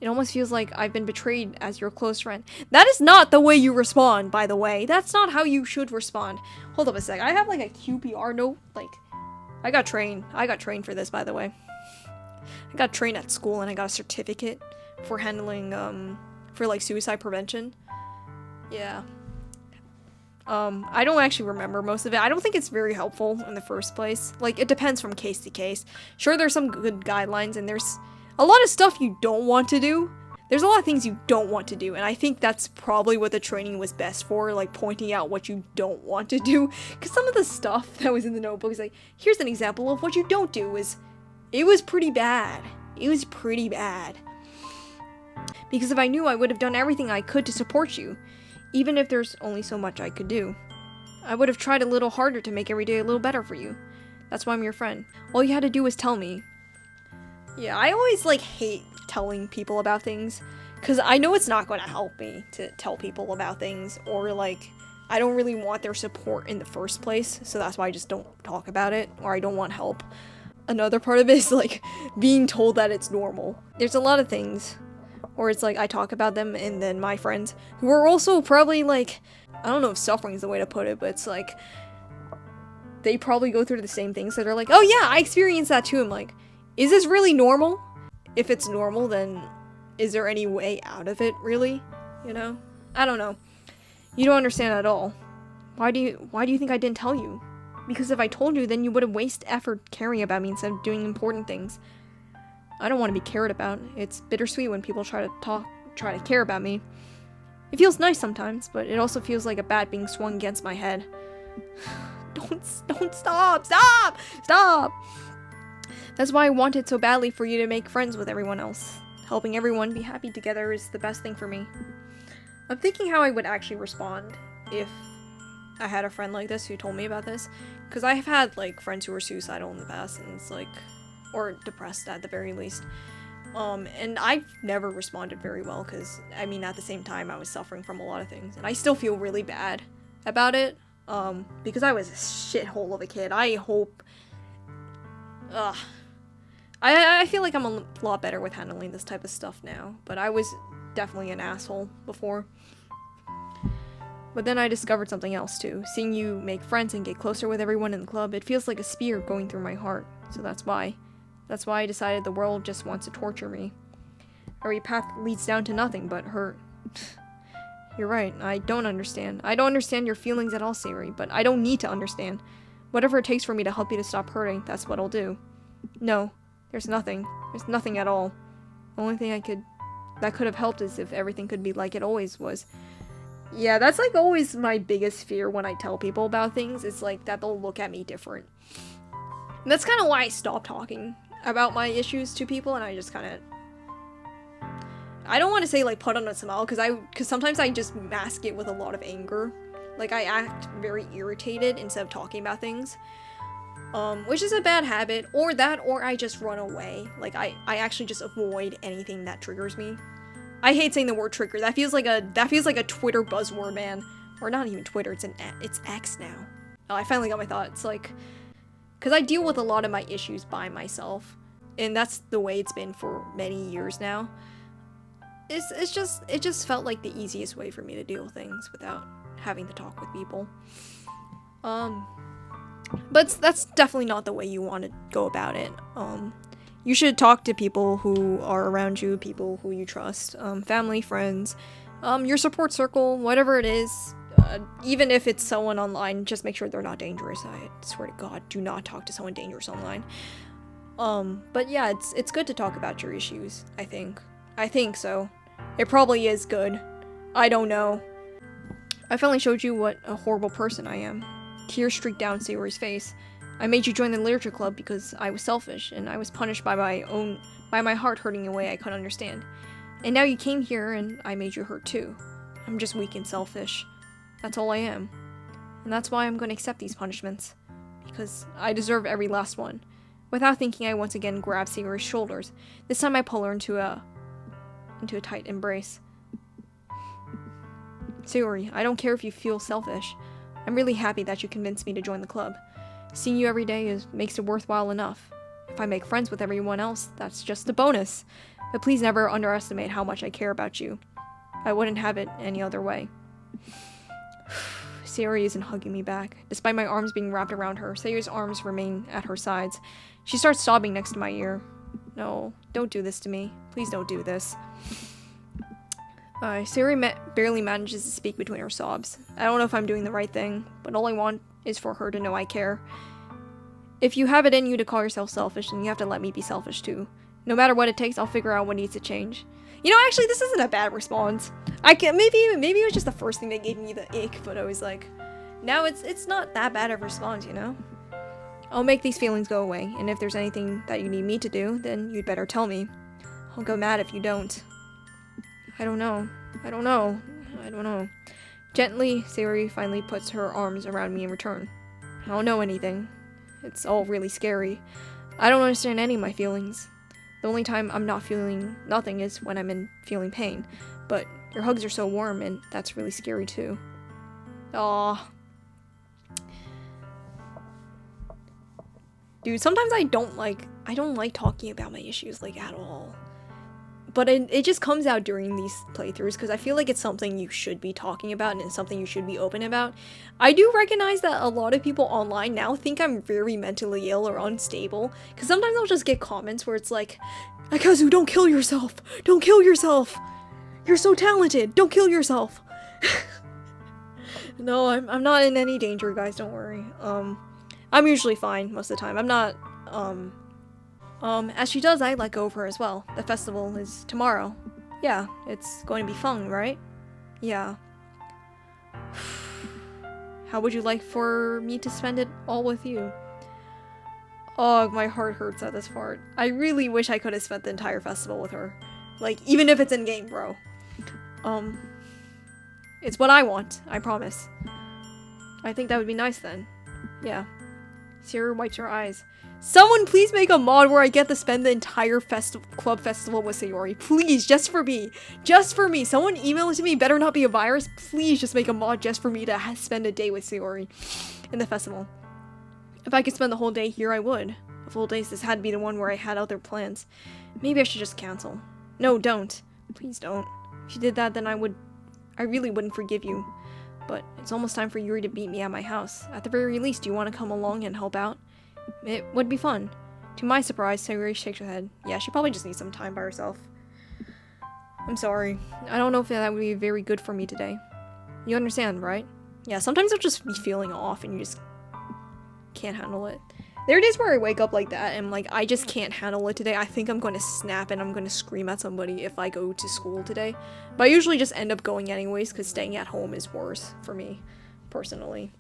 S1: It almost feels like I've been betrayed as your close friend. That is not the way you respond, by the way. That's not how you should respond. Hold up a sec. I have a QPR note. I got trained. I got trained for this, by the way. I got trained at school and I got a certificate for handling, for suicide prevention. Yeah. I don't actually remember most of it. I don't think it's very helpful in the first place. It depends from case to case. Sure, there's some good guidelines and there's a lot of stuff you don't want to do. There's a lot of things you don't want to do, and I think that's probably what the training was best for, pointing out what you don't want to do. Because some of the stuff that was in the notebook is here's an example of what you don't do, it was pretty bad. It was pretty bad. Because if I knew, I would have done everything I could to support you, even if there's only so much I could do. I would have tried a little harder to make every day a little better for you. That's why I'm your friend. All you had to do was tell me. Yeah, I always hate telling people about things, because I know it's not going to help me to tell people about things, or I don't really want their support in the first place, so that's why I just don't talk about it, or I don't want help. Another part of it is being told that it's normal. There's a lot of things where it's I talk about them, and then my friends, who are also probably I don't know if suffering is the way to put it, but it's they probably go through the same things that are oh yeah, I experienced that too. I'm is this really normal? If it's normal, then is there any way out of it, really? You know? I don't know. You don't understand at all. Why do you think I didn't tell you? Because if I told you, then you would have wasted effort caring about me instead of doing important things. I don't want to be cared about. It's bittersweet when people try to care about me. It feels nice sometimes, but it also feels like a bat being swung against my head. Don't stop! That's why I wanted so badly for you to make friends with everyone else. Helping everyone be happy together is the best thing for me. I'm thinking how I would actually respond if I had a friend like this who told me about this. Because I have had, friends who were suicidal in the past, and it's or depressed at the very least. And I've never responded very well because, I mean, at the same time, I was suffering from a lot of things, and I still feel really bad about it, because I was a shithole of a kid. I hope, I feel like I'm a lot better with handling this type of stuff now, but I was definitely an asshole before. But then I discovered something else too. Seeing you make friends and get closer with everyone in the club, it feels like a spear going through my heart, so that's why. That's why I decided the world just wants to torture me. Every path leads down to nothing but hurt. You're right, I don't understand. I don't understand your feelings at all, Sayori, but I don't need to understand. Whatever it takes for me to help you to stop hurting, that's what I'll do. No, there's nothing. There's nothing at all. The only thing that could have helped is if everything could be like it always was. Yeah, that's like always my biggest fear when I tell people about things, is like that they'll look at me different. And that's kind of why I stopped talking about my issues to people, and I just kind of, I don't want to say like put on a smile, because sometimes I just mask it with a lot of anger. Like I act very irritated instead of talking about things, which is a bad habit. Or I just run away. Like I actually just avoid anything that triggers me. I hate saying the word trigger. That feels like a Twitter buzzword, man. Or not even Twitter. It's X now. Oh, I finally got my thought. It's like, because I deal with a lot of my issues by myself, and that's the way it's been for many years now. It just felt like the easiest way for me to deal with things without having to talk with people. But that's definitely not the way you want to go about it. You should talk to people who are around you, people who you trust, family, friends, your support circle, whatever it is. Even if it's someone online, just make sure they're not dangerous. I swear to God, do not talk to someone dangerous online. But yeah, it's good to talk about your issues, I think. I think so. It probably is good. I don't know. I finally showed you what a horrible person I am. Tears streaked down Sayori's face. I made you join the literature club because I was selfish, and I was punished by my heart hurting in a way I couldn't understand. And now you came here, and I made you hurt too. I'm just weak and selfish. That's all I am. And that's why I'm going to accept these punishments. Because I deserve every last one. Without thinking, I once again grabbed Sayori's shoulders. This time I pull her into a tight embrace. Sayori, I don't care if you feel selfish. I'm really happy that you convinced me to join the club. Seeing you every day makes it worthwhile enough. If I make friends with everyone else, that's just a bonus. But please never underestimate how much I care about you. I wouldn't have it any other way. Sayori isn't hugging me back. Despite my arms being wrapped around her, Sayori's arms remain at her sides. She starts sobbing next to my ear. No, don't do this to me. Please don't do this. Sayori barely manages to speak between her sobs. I don't know if I'm doing the right thing, but all I want is for her to know I care. If you have it in you to call yourself selfish, then you have to let me be selfish too. No matter what it takes, I'll figure out what needs to change. You know, actually, this isn't a bad response. Maybe it was just the first thing that gave me the ick, but I was like, now it's not that bad of a response, you know? I'll make these feelings go away, and if there's anything that you need me to do, then you'd better tell me. I'll go mad if you don't. I don't know. Gently, Sayori finally puts her arms around me in return. I don't know anything. It's all really scary. I don't understand any of my feelings. The only time I'm not feeling nothing is when I'm feeling pain. But your hugs are so warm, and that's really scary too. Aww. Dude, sometimes I don't like talking about my issues, like, at all. But it just comes out during these playthroughs, because I feel like it's something you should be talking about, and it's something you should be open about. I do recognize that a lot of people online now think I'm very mentally ill or unstable, because sometimes I'll just get comments where it's like, Akazu, don't kill yourself! Don't kill yourself! You're so talented! Don't kill yourself! No, I'm not in any danger, guys, don't worry. I'm usually fine most of the time. I'm not, as she does, I let go of her as well. The festival is tomorrow. Yeah, it's going to be fun, right? Yeah. How would you like for me to spend it all with you? Oh, my heart hurts at this part. I really wish I could have spent the entire festival with her. Like, even if it's in-game, bro. It's what I want, I promise. I think that would be nice then. Yeah. Sayori wipes her eyes. Someone please make a mod where I get to spend the entire club festival with Sayori. Please, just for me. Just for me. Someone email it to me. Better not be a virus. Please just make a mod just for me to spend a day with Sayori in the festival. If I could spend the whole day here, I would. Of all days, this had to be the one where I had other plans. Maybe I should just cancel. No, don't. Please don't. If you did that, then I really wouldn't forgive you. But it's almost time for Yuri to beat me at my house. At the very least, do you want to come along and help out? It would be fun. To my surprise, Sayori shakes her head. Yeah, she probably just needs some time by herself. I'm sorry. I don't know if that would be very good for me today. You understand, right? Yeah, sometimes I'll just be feeling off and you just can't handle it. There are days where I wake up like that and I'm like, I just can't handle it today. I think I'm going to snap and I'm going to scream at somebody if I go to school today. But I usually just end up going anyways because staying at home is worse for me, personally.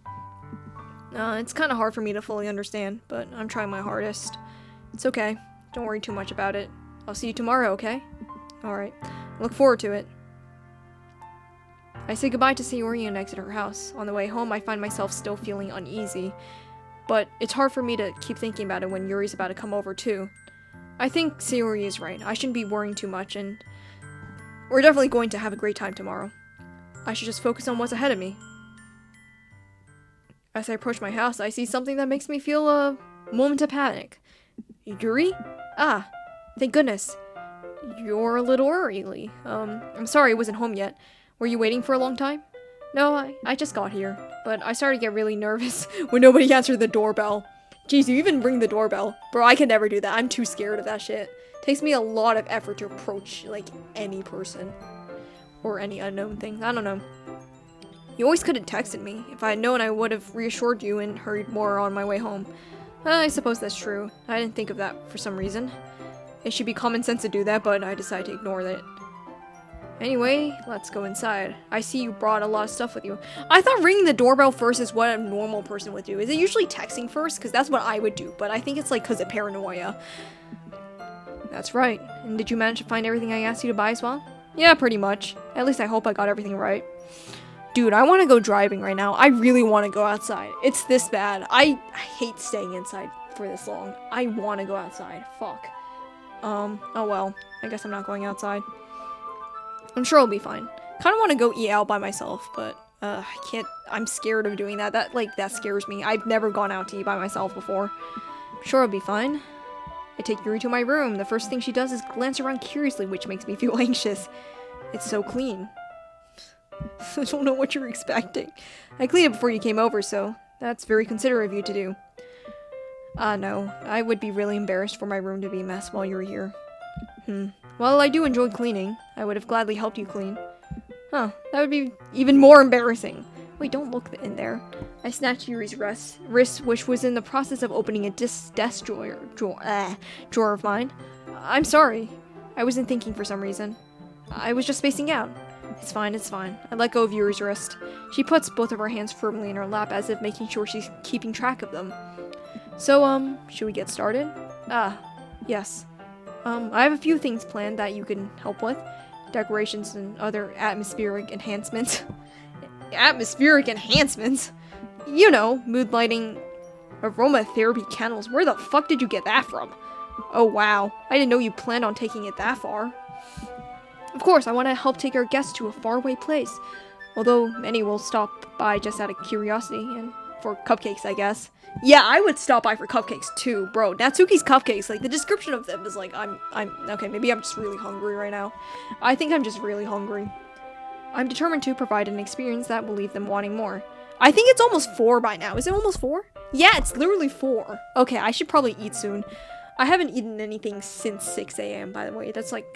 S1: It's kind of hard for me to fully understand, but I'm trying my hardest. It's okay. Don't worry too much about it. I'll see you tomorrow, okay? Alright. Look forward to it. I say goodbye to Sayori and exit her house. On the way home, I find myself still feeling uneasy. But it's hard for me to keep thinking about it when Yuri's about to come over too. I think Sayori is right. I shouldn't be worrying too much, and we're definitely going to have a great time tomorrow. I should just focus on what's ahead of me. As I approach my house, I see something that makes me feel a moment of panic. Yuri? Ah, thank goodness. You're a little early. I'm sorry I wasn't home yet. Were you waiting for a long time? No, I just got here, but I started to get really nervous when nobody answered the doorbell. Jeez, you even ring the doorbell. Bro, I can never do that. I'm too scared of that shit. Takes me a lot of effort to approach, like, any person. Or any unknown thing. I don't know. You always could have texted me. If I had known, I would have reassured you and hurried more on my way home. I suppose that's true. I didn't think of that for some reason. It should be common sense to do that, but I decided to ignore that. Anyway, let's go inside. I see you brought a lot of stuff with you. I thought ringing the doorbell first is what a normal person would do. Is it usually texting first? Because that's what I would do, but I think it's like because of paranoia. That's right. And did you manage to find everything I asked you to buy as well? Yeah, pretty much. At least I hope I got everything right. Dude, I want to go driving right now. I really want to go outside. It's this bad. I hate staying inside for this long. I want to go outside. Fuck. Oh well. I guess I'm not going outside. I'm sure I'll be fine. Kind of want to go eat out by myself, but I can't. I'm scared of doing that. That scares me. I've never gone out to eat by myself before. I'm sure I'll be fine. I take Yuri to my room. The first thing she does is glance around curiously, which makes me feel anxious. It's so clean. I don't know what you're expecting. I cleaned it before you came over, so that's very considerate of you to do. No. I would be really embarrassed for my room to be a mess while you were here. Well, I do enjoy cleaning. I would have gladly helped you clean. Huh, that would be even more embarrassing. Wait, don't look in there. I snatched Yuri's wrist, which was in the process of opening a desk drawer of mine. I'm sorry. I wasn't thinking for some reason. I was just spacing out. It's fine, it's fine. I let go of Yuri's wrist. She puts both of her hands firmly in her lap as if making sure she's keeping track of them. So, should we get started? Yes. I have a few things planned that you can help with. Decorations and other atmospheric enhancements. Atmospheric enhancements? You know, mood lighting, aromatherapy candles. Where the fuck did you get that from? Oh wow, I didn't know you planned on taking it that far. Of course, I want to help take our guests to a faraway place. Although many will stop by just out of curiosity and for cupcakes, I guess. Yeah, I would stop by for cupcakes too, bro. Natsuki's cupcakes, like the description of them is like, okay, maybe I'm just really hungry right now. I think I'm just really hungry. I'm determined to provide an experience that will leave them wanting more. I think it's almost 4 by now. Is it almost 4? Yeah, it's literally 4. Okay, I should probably eat soon. I haven't eaten anything since 6 a.m., by the way. That's like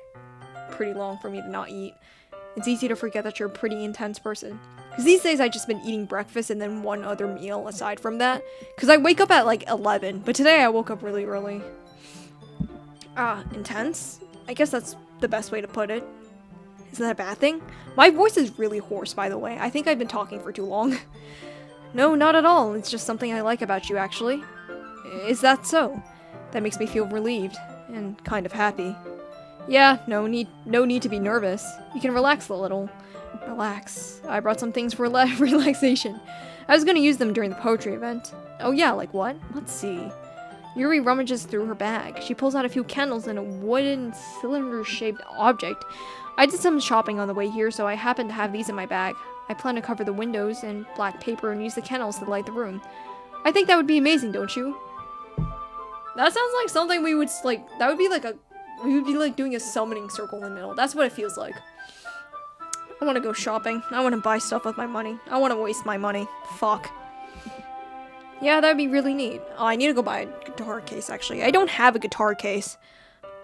S1: pretty long for me to not eat. It's easy to forget that you're a pretty intense person. Because these days I've just been eating breakfast and then one other meal aside from that. Because I wake up at like 11, but today I woke up really early. Intense? I guess that's the best way to put it. Is that a bad thing? My voice is really hoarse, by the way. I think I've been talking for too long. No, not at all. It's just something I like about you, actually. Is that so? That makes me feel relieved and kind of happy. Yeah, no need to be nervous. You can relax a little. Relax. I brought some things for relaxation. I was gonna use them during the poetry event. Oh yeah, like what? Let's see. Yuri rummages through her bag. She pulls out a few candles and a wooden cylinder-shaped object. I did some shopping on the way here, so I happen to have these in my bag. I plan to cover the windows in black paper and use the candles to light the room. I think that would be amazing, don't you? That sounds like something we would, like, that would be like a, we would be like doing a summoning circle in the middle. That's what it feels like. I want to go shopping. I want to buy stuff with my money. I want to waste my money. Fuck. Yeah, that'd be really neat. Oh, I need to go buy a guitar case, actually. I don't have a guitar case.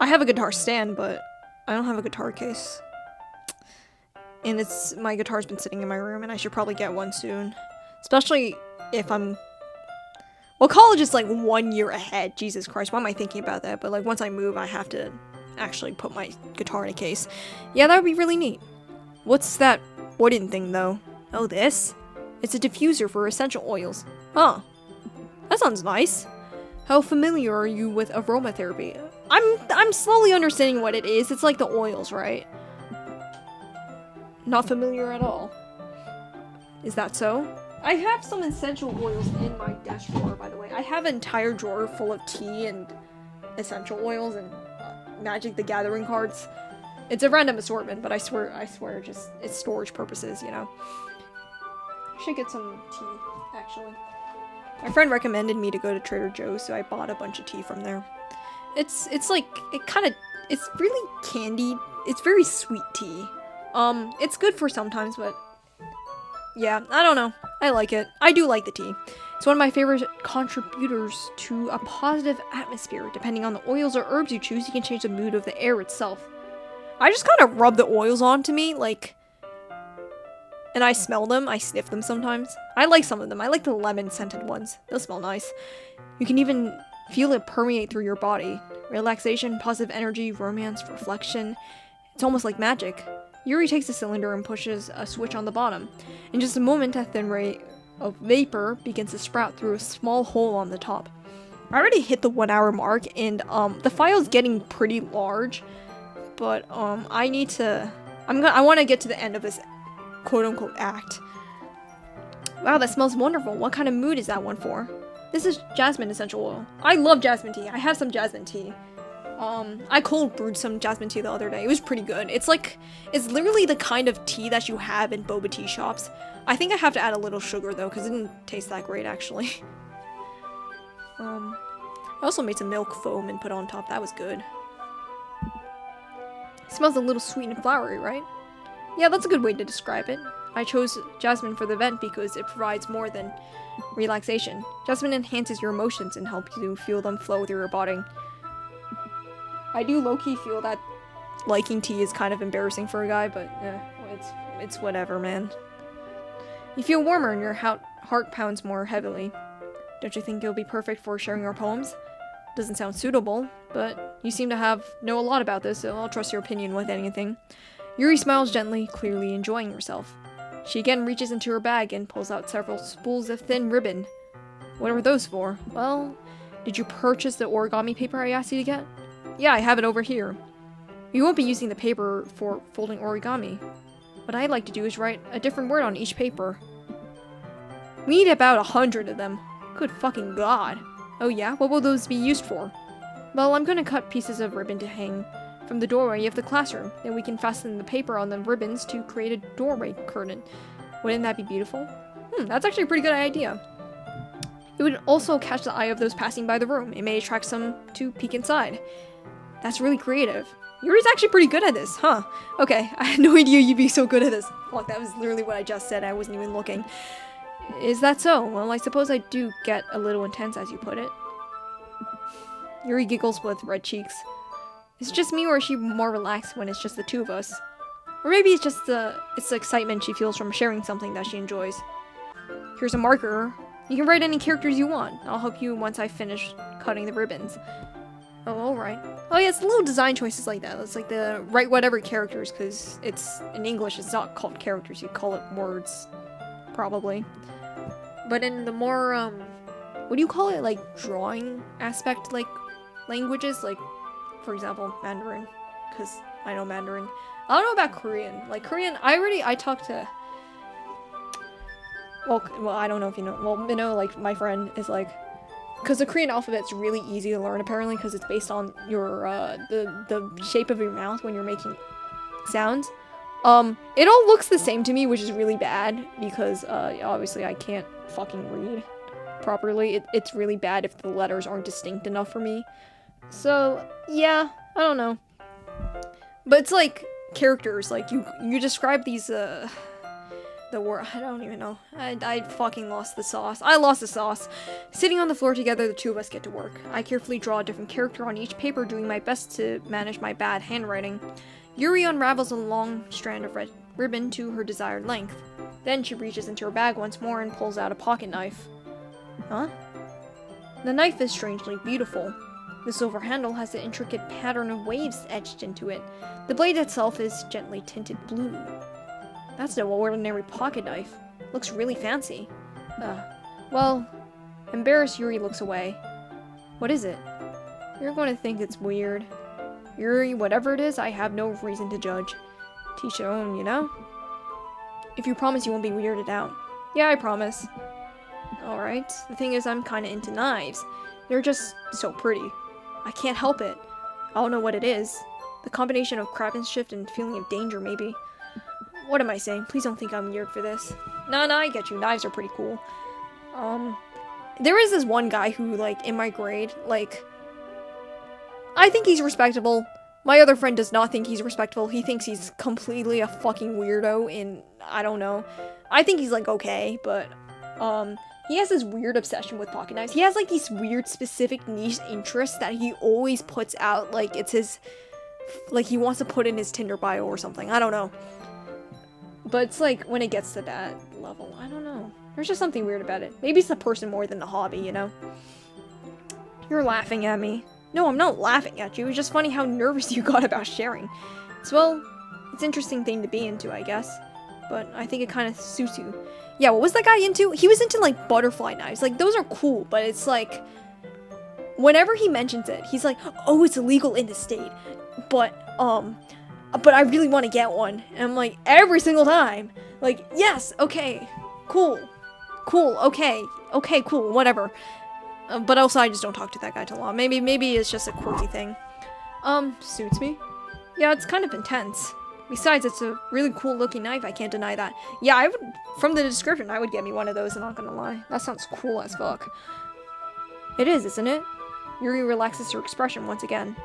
S1: I have a guitar stand, but I don't have a guitar case. And my guitar's been sitting in my room, and I should probably get one soon. Especially if I'm... Well, college is like 1 year ahead. Jesus Christ, why am I thinking about that? But like, once I move, I have to actually put my guitar in a case. Yeah, that would be really neat. What's that wooden thing, though? Oh, this? It's a diffuser for essential oils. Huh. That sounds nice. How familiar are you with aromatherapy? I'm slowly understanding what it is. It's like the oils, right? Not familiar at all. Is that so? I have some essential oils in my desk drawer, by the way. I have an entire drawer full of tea and essential oils and Magic the Gathering cards. It's a random assortment, but I swear, just it's storage purposes, you know. I should get some tea, actually. My friend recommended me to go to Trader Joe's, so I bought a bunch of tea from there. It's like, it's really candied. It's very sweet tea. It's good for sometimes, but yeah, I don't know. I like it. I do like the tea. It's one of my favorite contributors to a positive atmosphere. Depending on the oils or herbs you choose, you can change the mood of the air itself. I just kind of rub the oils onto me, like, and I smell them. I sniff them sometimes. I like some of them. I like the lemon-scented ones. They'll smell nice. You can even feel it permeate through your body. Relaxation, positive energy, romance, reflection. It's almost like magic. Yuri takes the cylinder and pushes a switch on the bottom. In just a moment, a thin ray of vapor begins to sprout through a small hole on the top. I already hit the 1 hour mark, and the file's getting pretty large. But I want to get to the end of this quote-unquote act. Wow, that smells wonderful. What kind of mood is that one for? This is jasmine essential oil. I love jasmine tea. I have some jasmine tea. I cold brewed some jasmine tea the other day. It was pretty good. It's literally the kind of tea that you have in boba tea shops. I think I have to add a little sugar though, because it didn't taste that great actually. I also made some milk foam and put on top. That was good. It smells a little sweet and flowery, right? Yeah, that's a good way to describe it. I chose jasmine for the vent because it provides more than relaxation. Jasmine enhances your emotions and helps you feel them flow through your body. I do low-key feel that liking tea is kind of embarrassing for a guy, but it's whatever, man. You feel warmer and your heart pounds more heavily. Don't you think it'll be perfect for sharing our poems? Doesn't sound suitable, but you seem to know a lot about this, so I'll trust your opinion with anything. Yuri smiles gently, clearly enjoying herself. She again reaches into her bag and pulls out several spools of thin ribbon. What are those for? Well, did you purchase the origami paper I asked you to get? Yeah, I have it over here. We won't be using the paper for folding origami. What I'd like to do is write a different word on each paper. We need about 100 of them. Good fucking god. Oh yeah? What will those be used for? Well, I'm gonna cut pieces of ribbon to hang from the doorway of the classroom. Then we can fasten the paper on the ribbons to create a doorway curtain. Wouldn't that be beautiful? That's actually a pretty good idea. It would also catch the eye of those passing by the room. It may attract some to peek inside. That's really creative. Yuri's actually pretty good at this, huh? Okay, I had no idea you'd be so good at this. Fuck, that was literally what I just said. I wasn't even looking. Is that so? Well, I suppose I do get a little intense, as you put it. Yuri giggles with red cheeks. Is it just me, or is she more relaxed when it's just the two of us? Or maybe it's just the excitement she feels from sharing something that she enjoys. Here's a marker. You can write any characters you want. I'll help you once I finish cutting the ribbons. Oh, alright. Oh yeah, it's little design choices like that. It's like the write whatever characters, because it's, in English, it's not called characters, you call it words. Probably. But in the more, what do you call it? Like, drawing aspect, like, languages? Like, for example, Mandarin. Because I know Mandarin. I don't know about Korean. Like, Korean, I talked to... Well, I don't know if you know. Well, you know, like, my friend is, like, because the Korean alphabet's really easy to learn apparently because it's based on your the shape of your mouth when you're making sounds. It all looks the same to me, which is really bad because obviously I can't fucking read properly. It's really bad if the letters aren't distinct enough for me. So yeah, I don't know. But it's like characters, like you describe these the word, I don't even know. I fucking lost the sauce. I lost the sauce. Sitting on the floor together, the two of us get to work. I carefully draw a different character on each paper, doing my best to manage my bad handwriting. Yuri unravels a long strand of red ribbon to her desired length. Then she reaches into her bag once more and pulls out a pocket knife. Huh? The knife is strangely beautiful. The silver handle has an intricate pattern of waves etched into it. The blade itself is gently tinted blue. That's no ordinary pocket knife. Looks really fancy. Well, embarrassed, Yuri looks away. What is it? You're going to think it's weird. Yuri, whatever it is, I have no reason to judge. Teach your own, you know? If you promise you won't be weirded out. Yeah, I promise. Alright, the thing is I'm kinda into knives. They're just so pretty. I can't help it. I don't know what it is. The combination of craftsmanship and feeling of danger, maybe. What am I saying? Please don't think I'm weird for this. Nah, I get you. Knives are pretty cool. There is this one guy who, like, in my grade, like, I think he's respectable. My other friend does not think he's respectable. He thinks he's completely a fucking weirdo, and I don't know. I think he's, like, okay, but, he has this weird obsession with pocket knives. He has, like, these weird, specific niche interests that he always puts out, like, it's his, like, he wants to put in his Tinder bio or something. I don't know. But it's like, when it gets to that level, I don't know. There's just something weird about it. Maybe it's the person more than the hobby, you know? You're laughing at me. No, I'm not laughing at you. It's just funny how nervous you got about sharing. It's, well, it's an interesting thing to be into, I guess. But I think it kind of suits you. Yeah, what was that guy into? He was into, like, butterfly knives. Like, those are cool, but it's like, whenever he mentions it, he's like, oh, it's illegal in the state. But I really want to get one. And I'm like, every single time. Like, yes, okay, cool, okay, cool, whatever. But also, I just don't talk to that guy too long. Maybe it's just a quirky thing. Suits me. Yeah, it's kind of intense. Besides, it's a really cool looking knife, I can't deny that. Yeah, I would, from the description, I would get me one of those, I'm not gonna lie. That sounds cool as fuck. It is, isn't it? Yuri relaxes her expression once again.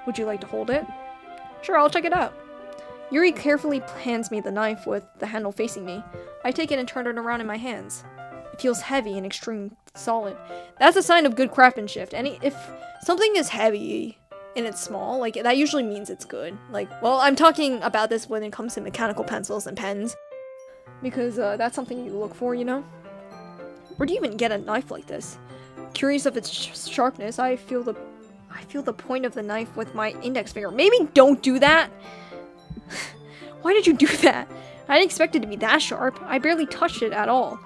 S1: Would you like to hold it? Sure, I'll check it out. Yuri carefully hands me the knife with the handle facing me. I take it and turn it around in my hands. It feels heavy and extremely solid. That's a sign of good craftsmanship. If something is heavy and it's small, like, that usually means it's good. Like, well, I'm talking about this when it comes to mechanical pencils and pens. Because, that's something you look for, you know? Where do you even get a knife like this? Curious of its sharpness, I feel the point of the knife with my index finger. Maybe don't do that! Why did you do that? I didn't expect it to be that sharp. I barely touched it at all.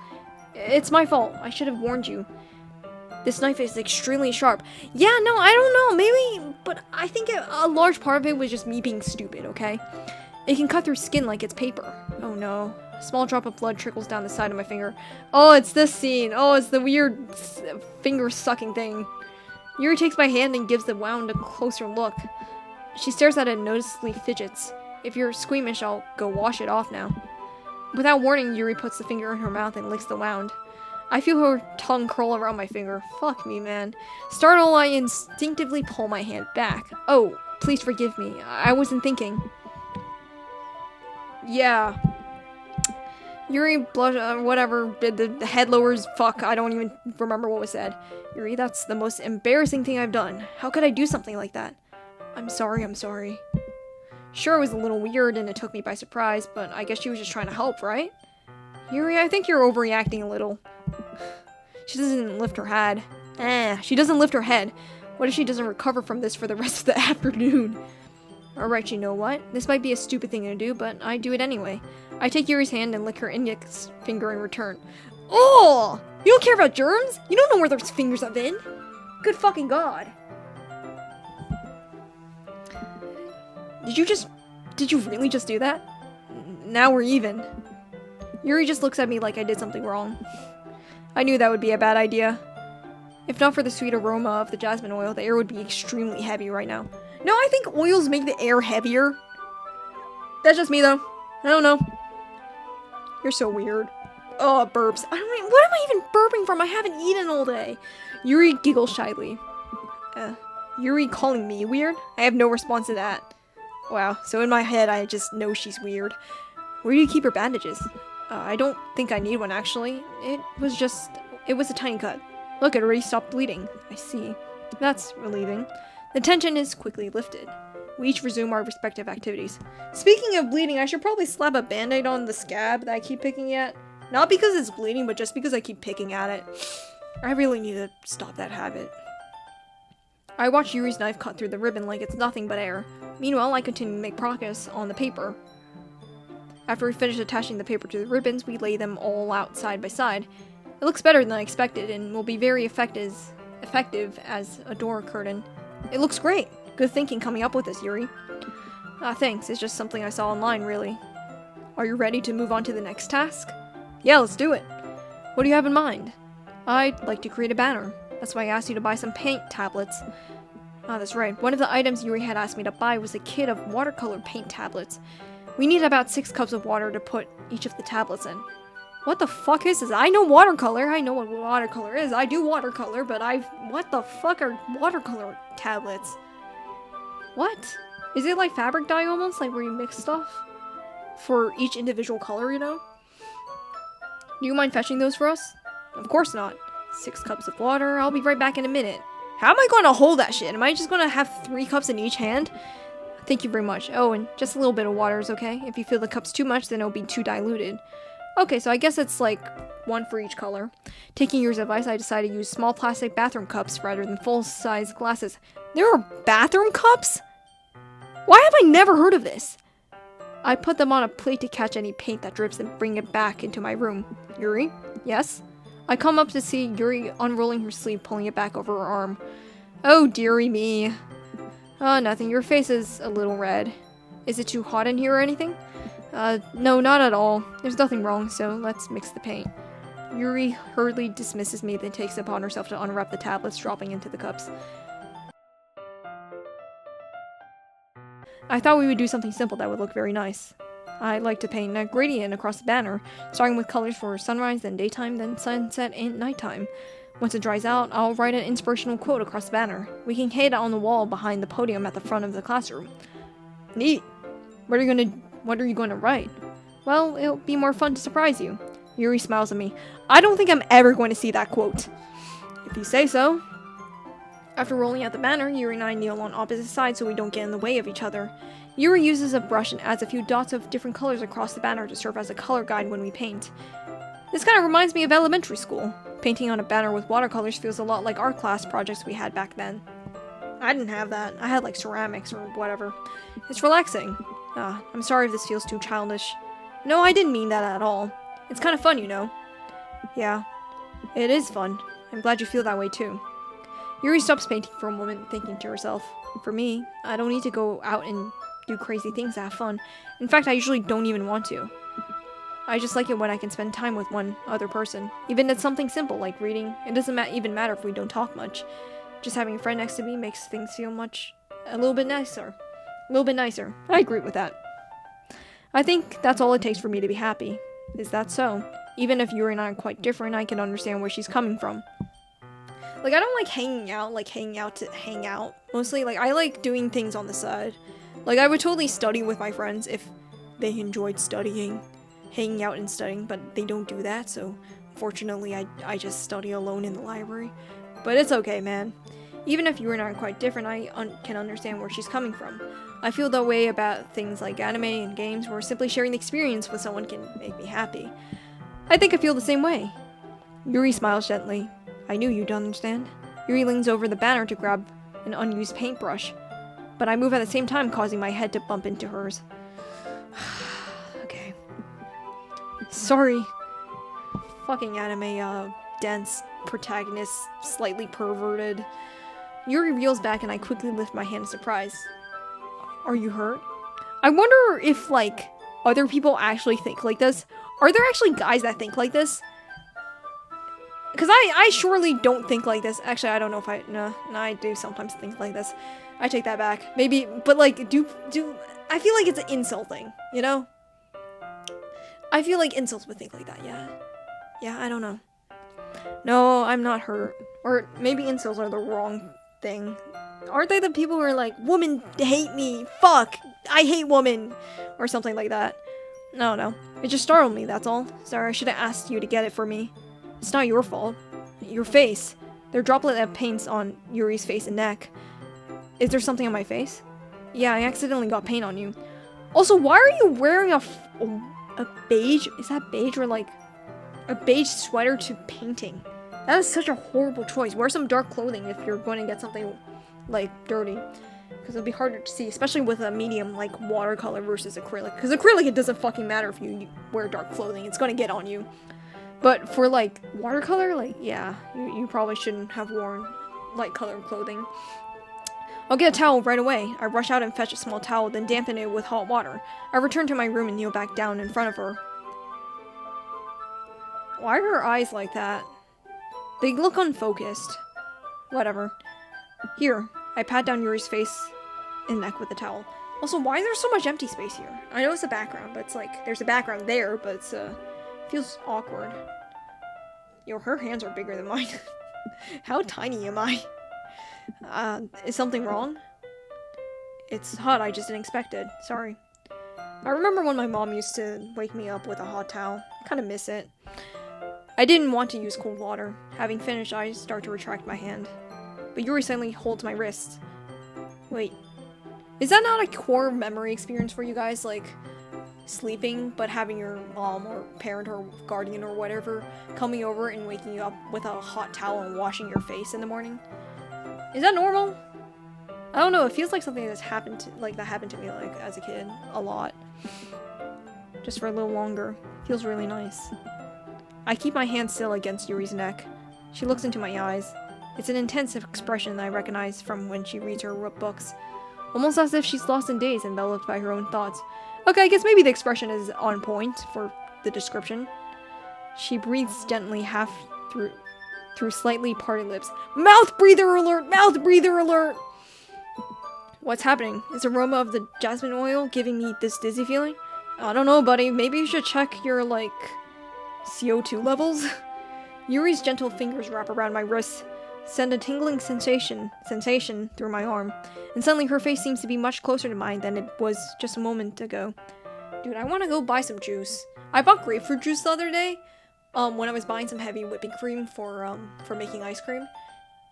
S1: It's my fault. I should have warned you. This knife is extremely sharp. Yeah, no, I don't know. Maybe, but I think a large part of it was just me being stupid, okay? It can cut through skin like it's paper. Oh no. A small drop of blood trickles down the side of my finger. Oh, it's this scene. Oh, it's the weird finger sucking thing. Yuri takes my hand and gives the wound a closer look. She stares at it and noticeably fidgets. If you're squeamish, I'll go wash it off now. Without warning, Yuri puts the finger in her mouth and licks the wound. I feel her tongue curl around my finger. Fuck me, man. Startled, I instinctively pull my hand back. Oh, please forgive me. I wasn't thinking. Yeah. Yuri whatever, the head lowers, fuck, I don't even remember what was said. Yuri, that's the most embarrassing thing I've done. How could I do something like that? I'm sorry. Sure, it was a little weird and it took me by surprise, but I guess she was just trying to help, right? Yuri, I think you're overreacting a little. She doesn't lift her head. She doesn't lift her head. What if she doesn't recover from this for the rest of the afternoon? Alright, you know what? This might be a stupid thing to do, but I do it anyway. I take Yuri's hand and lick her index finger in return. Oh! You don't care about germs? You don't know where those fingers have been. Good fucking god. Did you really just do that? Now we're even. Yuri just looks at me like I did something wrong. I knew that would be a bad idea. If not for the sweet aroma of the jasmine oil, the air would be extremely heavy right now. No, I think oils make the air heavier. That's just me, though. I don't know. You're so weird. Oh, burps. What am I even burping from? I haven't eaten all day. Yuri giggles shyly. Yuri calling me weird? I have no response to that. Wow, so in my head, I just know she's weird. Where do you keep your bandages? I don't think I need one, actually. It was a tiny cut. Look, it already stopped bleeding. I see. That's relieving. The tension is quickly lifted. We each resume our respective activities. Speaking of bleeding, I should probably slap a band-aid on the scab that I keep picking at. Not because it's bleeding, but just because I keep picking at it. I really need to stop that habit. I watch Yuri's knife cut through the ribbon like it's nothing but air. Meanwhile, I continue to make progress on the paper. After we finish attaching the paper to the ribbons, we lay them all out side by side. It looks better than I expected and will be very effective as a door curtain. It looks great. Good thinking coming up with this, Yuri. Thanks. It's just something I saw online, really. Are you ready to move on to the next task? Yeah, let's do it. What do you have in mind? I'd like to create a banner. That's why I asked you to buy some paint tablets. That's right. One of the items Yuri had asked me to buy was a kit of watercolor paint tablets. We need about 6 cups of water to put each of the tablets in. What the fuck is this? I know watercolor. I know what watercolor is. I do watercolor, but what the fuck are watercolor tablets? What? Is it like fabric dye almost? Like where you mix stuff? For each individual color, you know? Do you mind fetching those for us? Of course not. 6 cups of water. I'll be right back in a minute. How am I going to hold that shit? Am I just going to have 3 cups in each hand? Thank you very much. Oh, and just a little bit of water is okay. If you feel the cup's too much, then it'll be too diluted. Okay, so I guess it's like 1 for each color. Taking your advice, I decided to use small plastic bathroom cups rather than full-size glasses. There are bathroom cups? Why have I never heard of this? I put them on a plate to catch any paint that drips and bring it back into my room. Yuri? Yes? I come up to see Yuri unrolling her sleeve, pulling it back over her arm. Oh, dearie me. Nothing. Your face is a little red. Is it too hot in here or anything? No, not at all. There's nothing wrong, so let's mix the paint. Yuri hurriedly dismisses me, then takes it upon herself to unwrap the tablets, dropping into the cups. I thought we would do something simple that would look very nice. I'd like to paint a gradient across the banner, starting with colors for sunrise, then daytime, then sunset and nighttime. Once it dries out, I'll write an inspirational quote across the banner. We can hang it on the wall behind the podium at the front of the classroom. Neat. What are you going to write? Well, it'll be more fun to surprise you. Yuri smiles at me. I don't think I'm ever going to see that quote. If you say so. After rolling out the banner, Yuri and I kneel on opposite sides so we don't get in the way of each other. Yuri uses a brush and adds a few dots of different colors across the banner to serve as a color guide when we paint. This kind of reminds me of elementary school. Painting on a banner with watercolors feels a lot like art class projects we had back then. I didn't have that. I had like ceramics or whatever. It's relaxing. I'm sorry if this feels too childish. No, I didn't mean that at all. It's kind of fun, you know. Yeah, it is fun. I'm glad you feel that way too. Yuri stops painting for a moment, thinking to herself, for me, I don't need to go out and do crazy things to have fun. In fact, I usually don't even want to. I just like it when I can spend time with one other person. Even if it's something simple like reading. It doesn't even matter if we don't talk much. Just having a friend next to me makes things feel a little bit nicer. A little bit nicer. I agree with that. I think that's all it takes for me to be happy. Is that so? Even if Yuri and I are quite different, I can understand where she's coming from. Like, I don't like hanging out to hang out. Mostly, like, I like doing things on the side. Like, I would totally study with my friends if they enjoyed studying, hanging out and studying, but they don't do that, so fortunately, I just study alone in the library. But it's okay, man. Even if you and I are quite different, I can understand where she's coming from. I feel that way about things like anime and games where simply sharing the experience with someone can make me happy. I think I feel the same way. Yuri smiles gently. I knew you'd understand. Yuri leans over the banner to grab an unused paintbrush, but I move at the same time, causing my head to bump into hers. Okay. Sorry. Fucking anime, dense protagonist, slightly perverted. Yuri reels back and I quickly lift my hand in surprise. Are you hurt? I wonder if, like, other people actually think like this. Are there actually guys that think like this? because I surely don't think like this. Actually, I don't know if no, I do sometimes think like this. I take that back. Maybe, but like, I feel like it's an insulting, you know? I feel like insults would think like that, yeah. Yeah, I don't know. No, I'm not hurt. Or maybe insults are the wrong thing. Aren't they the people who are like, women hate me, fuck, I hate women, or something like that? No. It just startled me, that's all. Sorry, I should have asked you to get it for me. It's not your fault. Your face. There are droplets of paints on Yuri's face and neck. Is there something on my face? Yeah, I accidentally got paint on you. Also, why are you wearing a beige? Is that beige or like a beige sweater to painting? That is such a horrible choice. Wear some dark clothing if you're going to get something like dirty. Because it'll be harder to see, especially with a medium like watercolor versus acrylic. Because acrylic, it doesn't fucking matter if you wear dark clothing. It's going to get on you. But for like watercolor, like, yeah, you probably shouldn't have worn light colored clothing. I'll get a towel right away. I rush out and fetch a small towel, then dampen it with hot water. I return to my room and kneel back down in front of her. Why are her eyes like that? They look unfocused. Whatever. Here, I pat down Yuri's face and neck with the towel. Also, why is there so much empty space here? I know it's a background, but it's like, there's a background there, but it's, feels awkward. Yo, her hands are bigger than mine. How tiny am I? Is something wrong? It's hot, I just didn't expect it. Sorry. I remember when my mom used to wake me up with a hot towel. I kind of miss it. I didn't want to use cold water. Having finished, I start to retract my hand. But Yuri suddenly holds my wrist. Wait. Is that not a core memory experience for you guys? Like, sleeping, but having your mom or parent or guardian or whatever coming over and waking you up with a hot towel and washing your face in the morning? Is that normal? I don't know, it feels like something that happened to me like as a kid a lot. Just for a little longer. Feels really nice. I keep my hand still against Yuri's neck. She looks into my eyes. It's an intense expression that I recognize from when she reads her books. Almost as if she's lost in daze, enveloped by her own thoughts. Okay, I guess maybe the expression is on point for the description. She breathes gently, half through slightly parted lips. Mouth breather alert! Mouth breather alert! What's happening? Is the aroma of the jasmine oil giving me this dizzy feeling? I don't know, buddy. Maybe you should check your, like, CO2 levels? Yuri's gentle fingers wrap around my wrist, send a tingling sensation through my arm, and suddenly her face seems to be much closer to mine than it was just a moment ago. Dude, I want to go buy some juice. I bought grapefruit juice the other day, when I was buying some heavy whipping cream for making ice cream,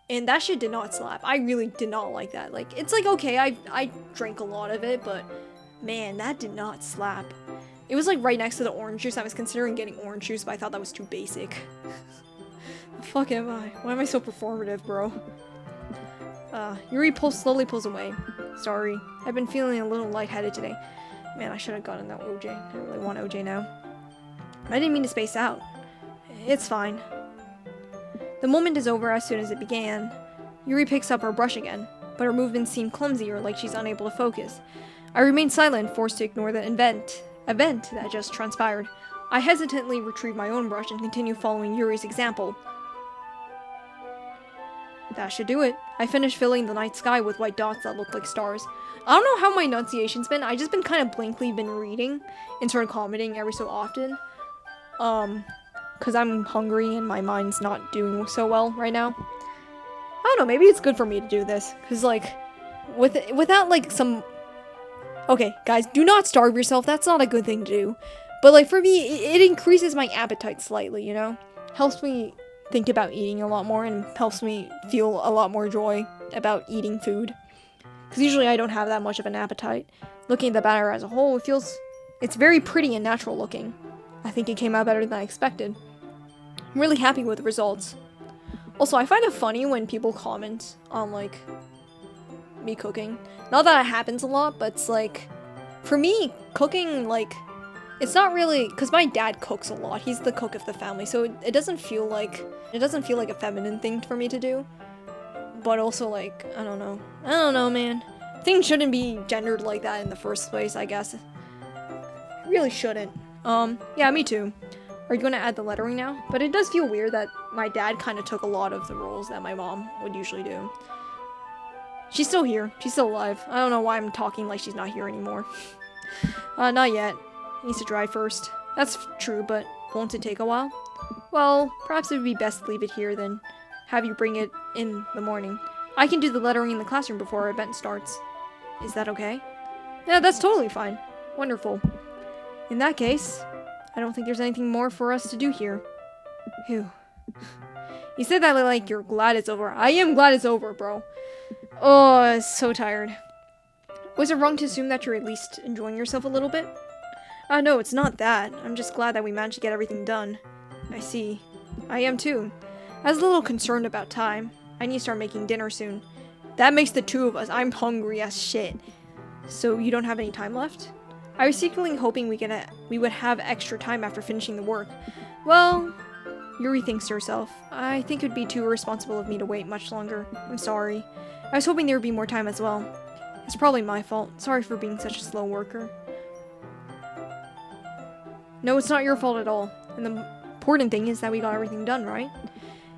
S1: and that shit did not slap. I really did not like that. Like, it's like, okay, I drank a lot of it, but man, that did not slap. It was like right next to the orange juice. I was considering getting orange juice, but I thought that was too basic. The fuck am I? Why am I so performative, bro? Yuri slowly pulls away. Sorry. I've been feeling a little lightheaded today. Man, I should have gotten that OJ. I really want OJ now. I didn't mean to space out. It's fine. The moment is over as soon as it began. Yuri picks up her brush again, but her movements seem clumsy or like she's unable to focus. I remain silent, forced to ignore the event that just transpired. I hesitantly retrieve my own brush and continue following Yuri's example. That should do it. I finished filling the night sky with white dots that look like stars. I don't know how my enunciation's been. I just been kind of blankly been reading and sort of commenting every so often. Because I'm hungry and my mind's not doing so well right now. I don't know, maybe it's good for me to do this. Because, like, without, like, some... Okay, guys, do not starve yourself. That's not a good thing to do. But, like, for me, it increases my appetite slightly, you know? Helps me think about eating a lot more and helps me feel a lot more joy about eating food. Because usually I don't have that much of an appetite. Looking at the batter as a whole, it's very pretty and natural looking. I think it came out better than I expected. I'm really happy with the results. Also, I find it funny when people comment on, like, me cooking. Not that it happens a lot, but it's like, for me, cooking, like, it's not really, because my dad cooks a lot. He's the cook of the family, so it doesn't feel like a feminine thing for me to do. But also, like, I don't know, man. Things shouldn't be gendered like that in the first place, I guess. Really shouldn't. Yeah, me too. Are you gonna add the lettering now? But it does feel weird that my dad kind of took a lot of the roles that my mom would usually do. She's still here. She's still alive. I don't know why I'm talking like she's not here anymore. Not yet. Needs to dry first. That's true, but won't it take a while? Well, perhaps it would be best to leave it here than have you bring it in the morning. I can do the lettering in the classroom before our event starts. Is that okay? Yeah, that's totally fine. Wonderful. In that case, I don't think there's anything more for us to do here. Phew. You said that like you're glad it's over. I am glad it's over, bro. Oh, I'm so tired. Was it wrong to assume that you're at least enjoying yourself a little bit? No, it's not that. I'm just glad that we managed to get everything done. I see. I am too. I was a little concerned about time. I need to start making dinner soon. That makes the two of us. I'm hungry as shit. So you don't have any time left? I was secretly hoping we would have extra time after finishing the work. Well, Yuri thinks to herself. I think it would be too irresponsible of me to wait much longer. I'm sorry. I was hoping there would be more time as well. It's probably my fault. Sorry for being such a slow worker. No, it's not your fault at all. And the important thing is that we got everything done, right?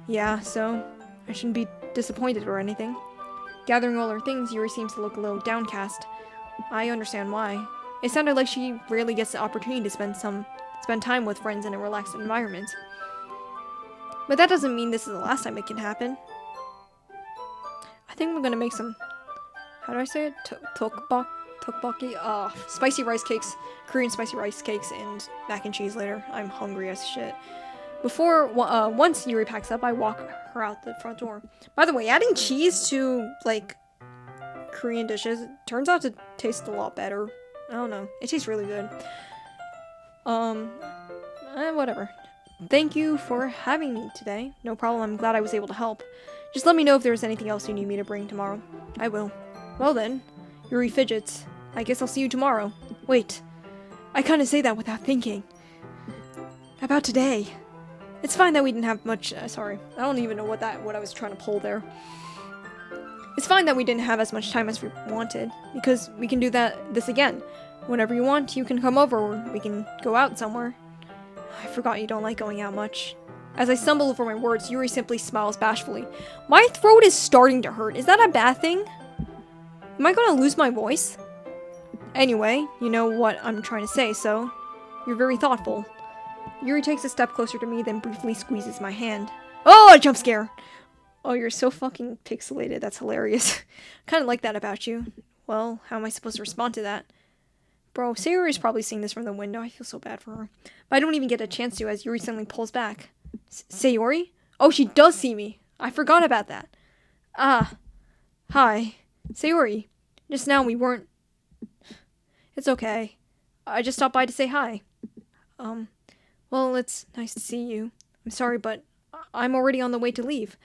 S1: Yeah, so I shouldn't be disappointed or anything. Gathering all her things, Yuri seems to look a little downcast. I understand why. It sounded like she rarely gets the opportunity to spend time with friends in a relaxed environment. But that doesn't mean this is the last time it can happen. I think we're gonna make some, how do I say it? Tteokbokki? Spicy rice cakes, Korean spicy rice cakes, and mac and cheese later. I'm hungry as shit. Once Yuri packs up, I walk her out the front door. By the way, adding cheese to, like, Korean dishes turns out to taste a lot better. I don't know. It tastes really good. Whatever. Thank you for having me today. No problem. I'm glad I was able to help. Just let me know if there's anything else you need me to bring tomorrow. I will. Well then, Yuri fidgets. I guess I'll see you tomorrow. Wait. I kinda say that without thinking. About today. It's fine that we didn't have much, sorry. I don't even know what I was trying to pull there. It's fine that we didn't have as much time as we wanted, because we can do this again. Whenever you want, you can come over, or we can go out somewhere. I forgot you don't like going out much. As I stumble over my words, Yuri simply smiles bashfully. My throat is starting to hurt. Is that a bad thing? Am I gonna lose my voice? Anyway, you know what I'm trying to say, so you're very thoughtful. Yuri takes a step closer to me, then briefly squeezes my hand. Oh, a jump scare! Oh, you're so fucking pixelated. That's hilarious. Kinda like that about you. Well, how am I supposed to respond to that? Bro, Sayori's probably seeing this from the window. I feel so bad for her. But I don't even get a chance to as Yuri suddenly pulls back. Sayori? Oh, she does see me. I forgot about that. Ah. Hi. Sayori. Just now we weren't... It's okay. I just stopped by to say hi. Well, it's nice to see you. I'm sorry, but I'm already on the way to leave.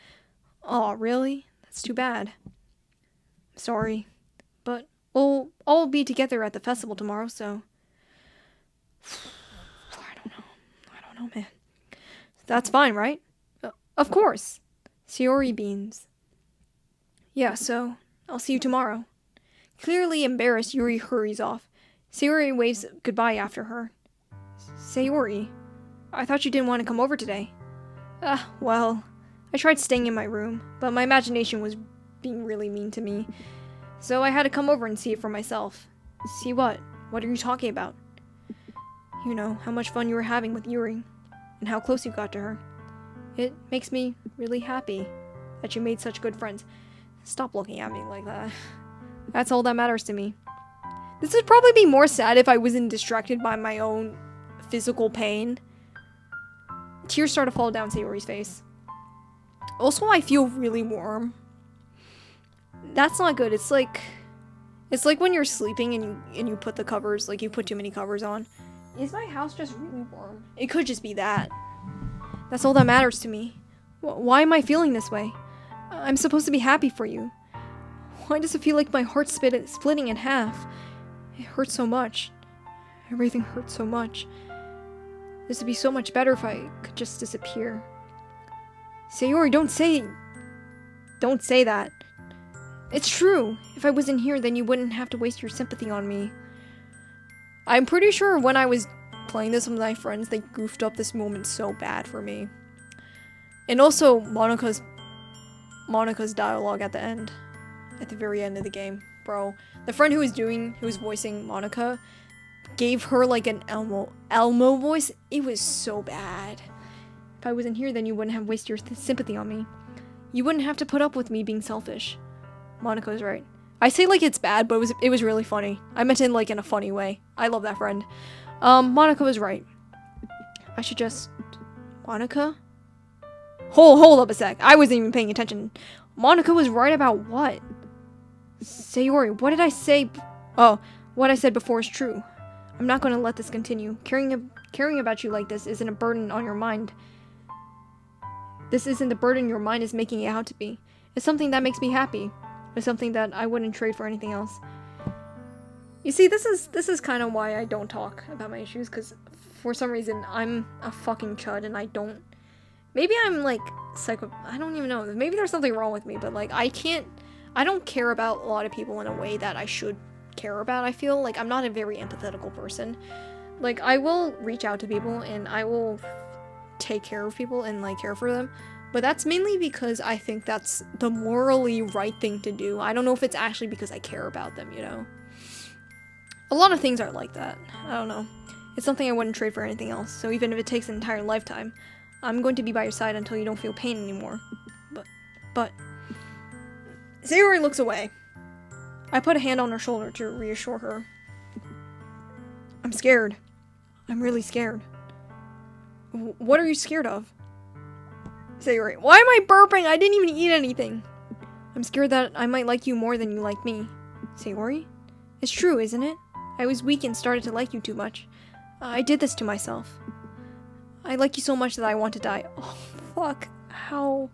S1: Aw, really? That's too bad. I'm sorry. But we'll all be together at the festival tomorrow, so... I don't know, man. That's fine, right? Of course. Sayori beams. Yeah, so I'll see you tomorrow. Clearly embarrassed, Yuri hurries off. Sayori waves goodbye after her. Sayori, I thought you didn't want to come over today. Well, I tried staying in my room, but my imagination was being really mean to me. So I had to come over and see it for myself. See what? What are you talking about? You know, how much fun you were having with Yuri, and how close you got to her. It makes me really happy that you made such good friends. Stop looking at me like that. That's all that matters to me. This would probably be more sad if I wasn't distracted by my own physical pain. Tears start to fall down Sayori's face. Also, I feel really warm. That's not good. It's like when you're sleeping and you put the covers, like you put too many covers on. Is my house just really warm? It could just be that. That's all that matters to me. Why am I feeling this way? I'm supposed to be happy for you. Why does it feel like my heart's splitting in half? It hurts so much. Everything hurts so much. This would be so much better if I could just disappear. Sayori, don't say that. It's true. If I wasn't here, then you wouldn't have to waste your sympathy on me. I'm pretty sure when I was playing this with my friends, they goofed up this moment so bad for me. And also, Monika's dialogue at the end. At the very end of the game. Bro, the friend who was voicing Monika gave her like an Elmo voice. It was so bad. If I wasn't here, then you wouldn't have wasted your sympathy on me. You wouldn't have to put up with me being selfish. Monika was right. I say like it's bad, but it was really funny. I meant it like in a funny way. I love that friend. Monika was right. I should just... Monika? Hold up a sec. I wasn't even paying attention. Monika was right about what? Sayori, what did I say? Oh, what I said before is true. I'm not going to let this continue. Caring about you like this isn't a burden on your mind. This isn't the burden your mind is making it out to be. It's something that makes me happy. It's something that I wouldn't trade for anything else. You see, this is kind of why I don't talk about my issues, because for some reason I'm a fucking chud and I don't... Maybe I'm like psycho... I don't even know. Maybe there's something wrong with me, but like I don't care about a lot of people in a way that I should care about. I feel like I'm not a very empathetical person. Like, I will reach out to people and I will take care of people and like care for them, but that's mainly because I think that's the morally right thing to do. I don't know if it's actually because I care about them, you know? A lot of things are like that. I don't know. It's something I wouldn't trade for anything else, so even if it takes an entire lifetime, I'm going to be by your side until you don't feel pain anymore. But... Sayori looks away. I put a hand on her shoulder to reassure her. I'm scared. I'm really scared. What are you scared of? Sayori, why am I burping? I didn't even eat anything. I'm scared that I might like you more than you like me. Sayori? It's true, isn't it? I was weak and started to like you too much. I did this to myself. I like you so much that I want to die. Oh, fuck. How...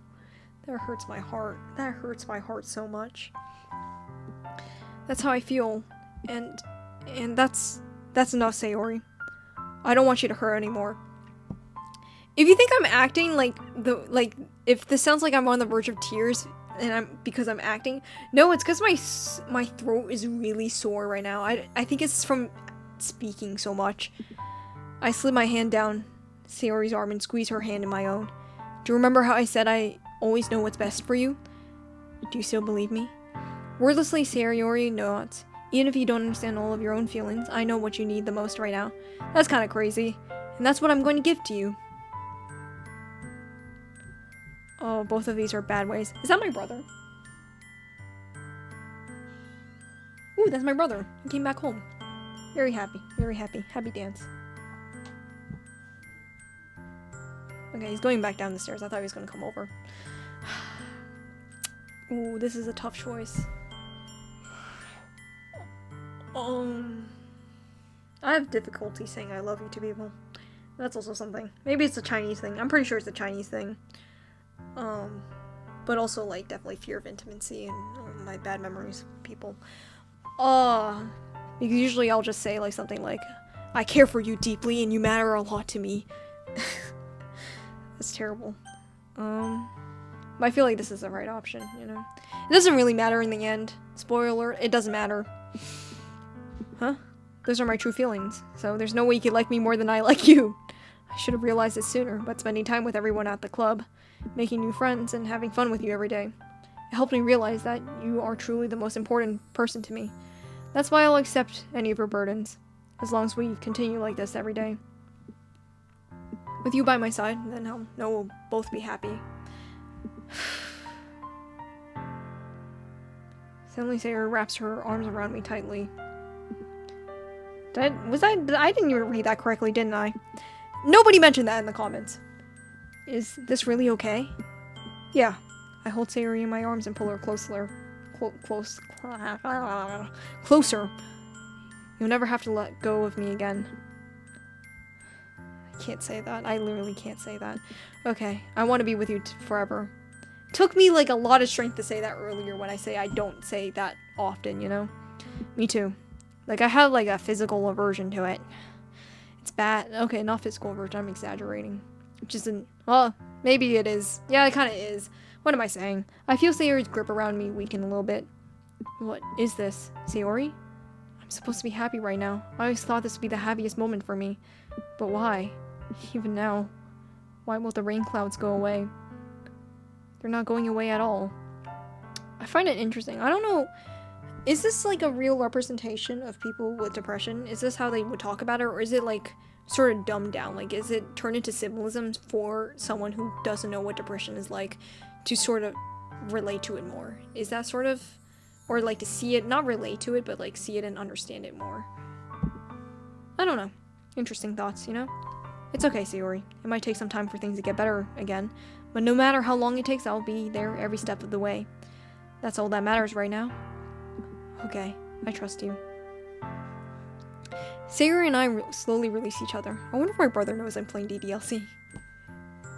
S1: That hurts my heart. That hurts my heart so much. That's how I feel. And that's enough, Sayori. I don't want you to hurt anymore. If you think I'm acting if this sounds like I'm on the verge of tears and because I'm acting, no, it's because my throat is really sore right now. I think it's from speaking so much. I slid my hand down Sayori's arm and squeezed her hand in my own. Do you remember how I said I always know what's best for you? Do you still believe me? Wordlessly, Sayori nods. Even if you don't understand all of your own feelings, I know what you need the most right now. That's kind of crazy. And that's what I'm going to give to you. Oh, both of these are bad ways. Is that my brother? Ooh, that's my brother. He came back home. Very happy. Very happy. Happy dance. Okay, he's going back down the stairs. I thought he was going to come over. Ooh, this is a tough choice. I have difficulty saying I love you to people. That's also something. Maybe it's a Chinese thing. I'm pretty sure it's a Chinese thing. But also, like, definitely fear of intimacy and my bad memories of people. Because usually I'll just say, like, something like, I care for you deeply and you matter a lot to me. That's terrible. But I feel like this is the right option, you know? It doesn't really matter in the end. Spoiler alert, it doesn't matter. Huh? Those are my true feelings, so there's no way you could like me more than I like you. I should have realized it sooner, but spending time with everyone at the club, making new friends, and having fun with you every day, it helped me realize that you are truly the most important person to me. That's why I'll accept any of your burdens, as long as we continue like this every day. With you by my side, then I'll know we'll both be happy. Suddenly Sayori wraps her arms around me tightly. I didn't even read that correctly, didn't I? Nobody mentioned that in the comments. Is this really okay? Yeah. I hold Sayori in my arms and pull her closer. Closer. You'll never have to let go of me again. I can't say that. I literally can't say that. Okay. I want to be with you forever. Took me like a lot of strength to say that earlier when I say I don't say that often, you know? Me too. Like, I have like a physical aversion to it. It's bad. Okay, not physical aversion. I'm exaggerating. Which isn't... Well, maybe it is. Yeah, it kind of is. What am I saying? I feel Sayori's grip around me weaken a little bit. What is this? Sayori? I'm supposed to be happy right now. I always thought this would be the happiest moment for me. But why? Even now, why won't the rain clouds go away? They're not going away at all. I find it interesting. I don't know, is this like a real representation of people with depression? Is this how they would talk about it, or is it like sort of dumbed down? Like, is it turned into symbolism for someone who doesn't know what depression is like to sort of relate to it more? Is that sort of, or like to see it, not relate to it, but like see it and understand it more? I don't know. Interesting thoughts, you know? It's okay, Sayori. It might take some time for things to get better again, but no matter how long it takes, I'll be there every step of the way. That's all that matters right now. Okay, I trust you. Sayori and I slowly release each other. I wonder if my brother knows I'm playing DDLC.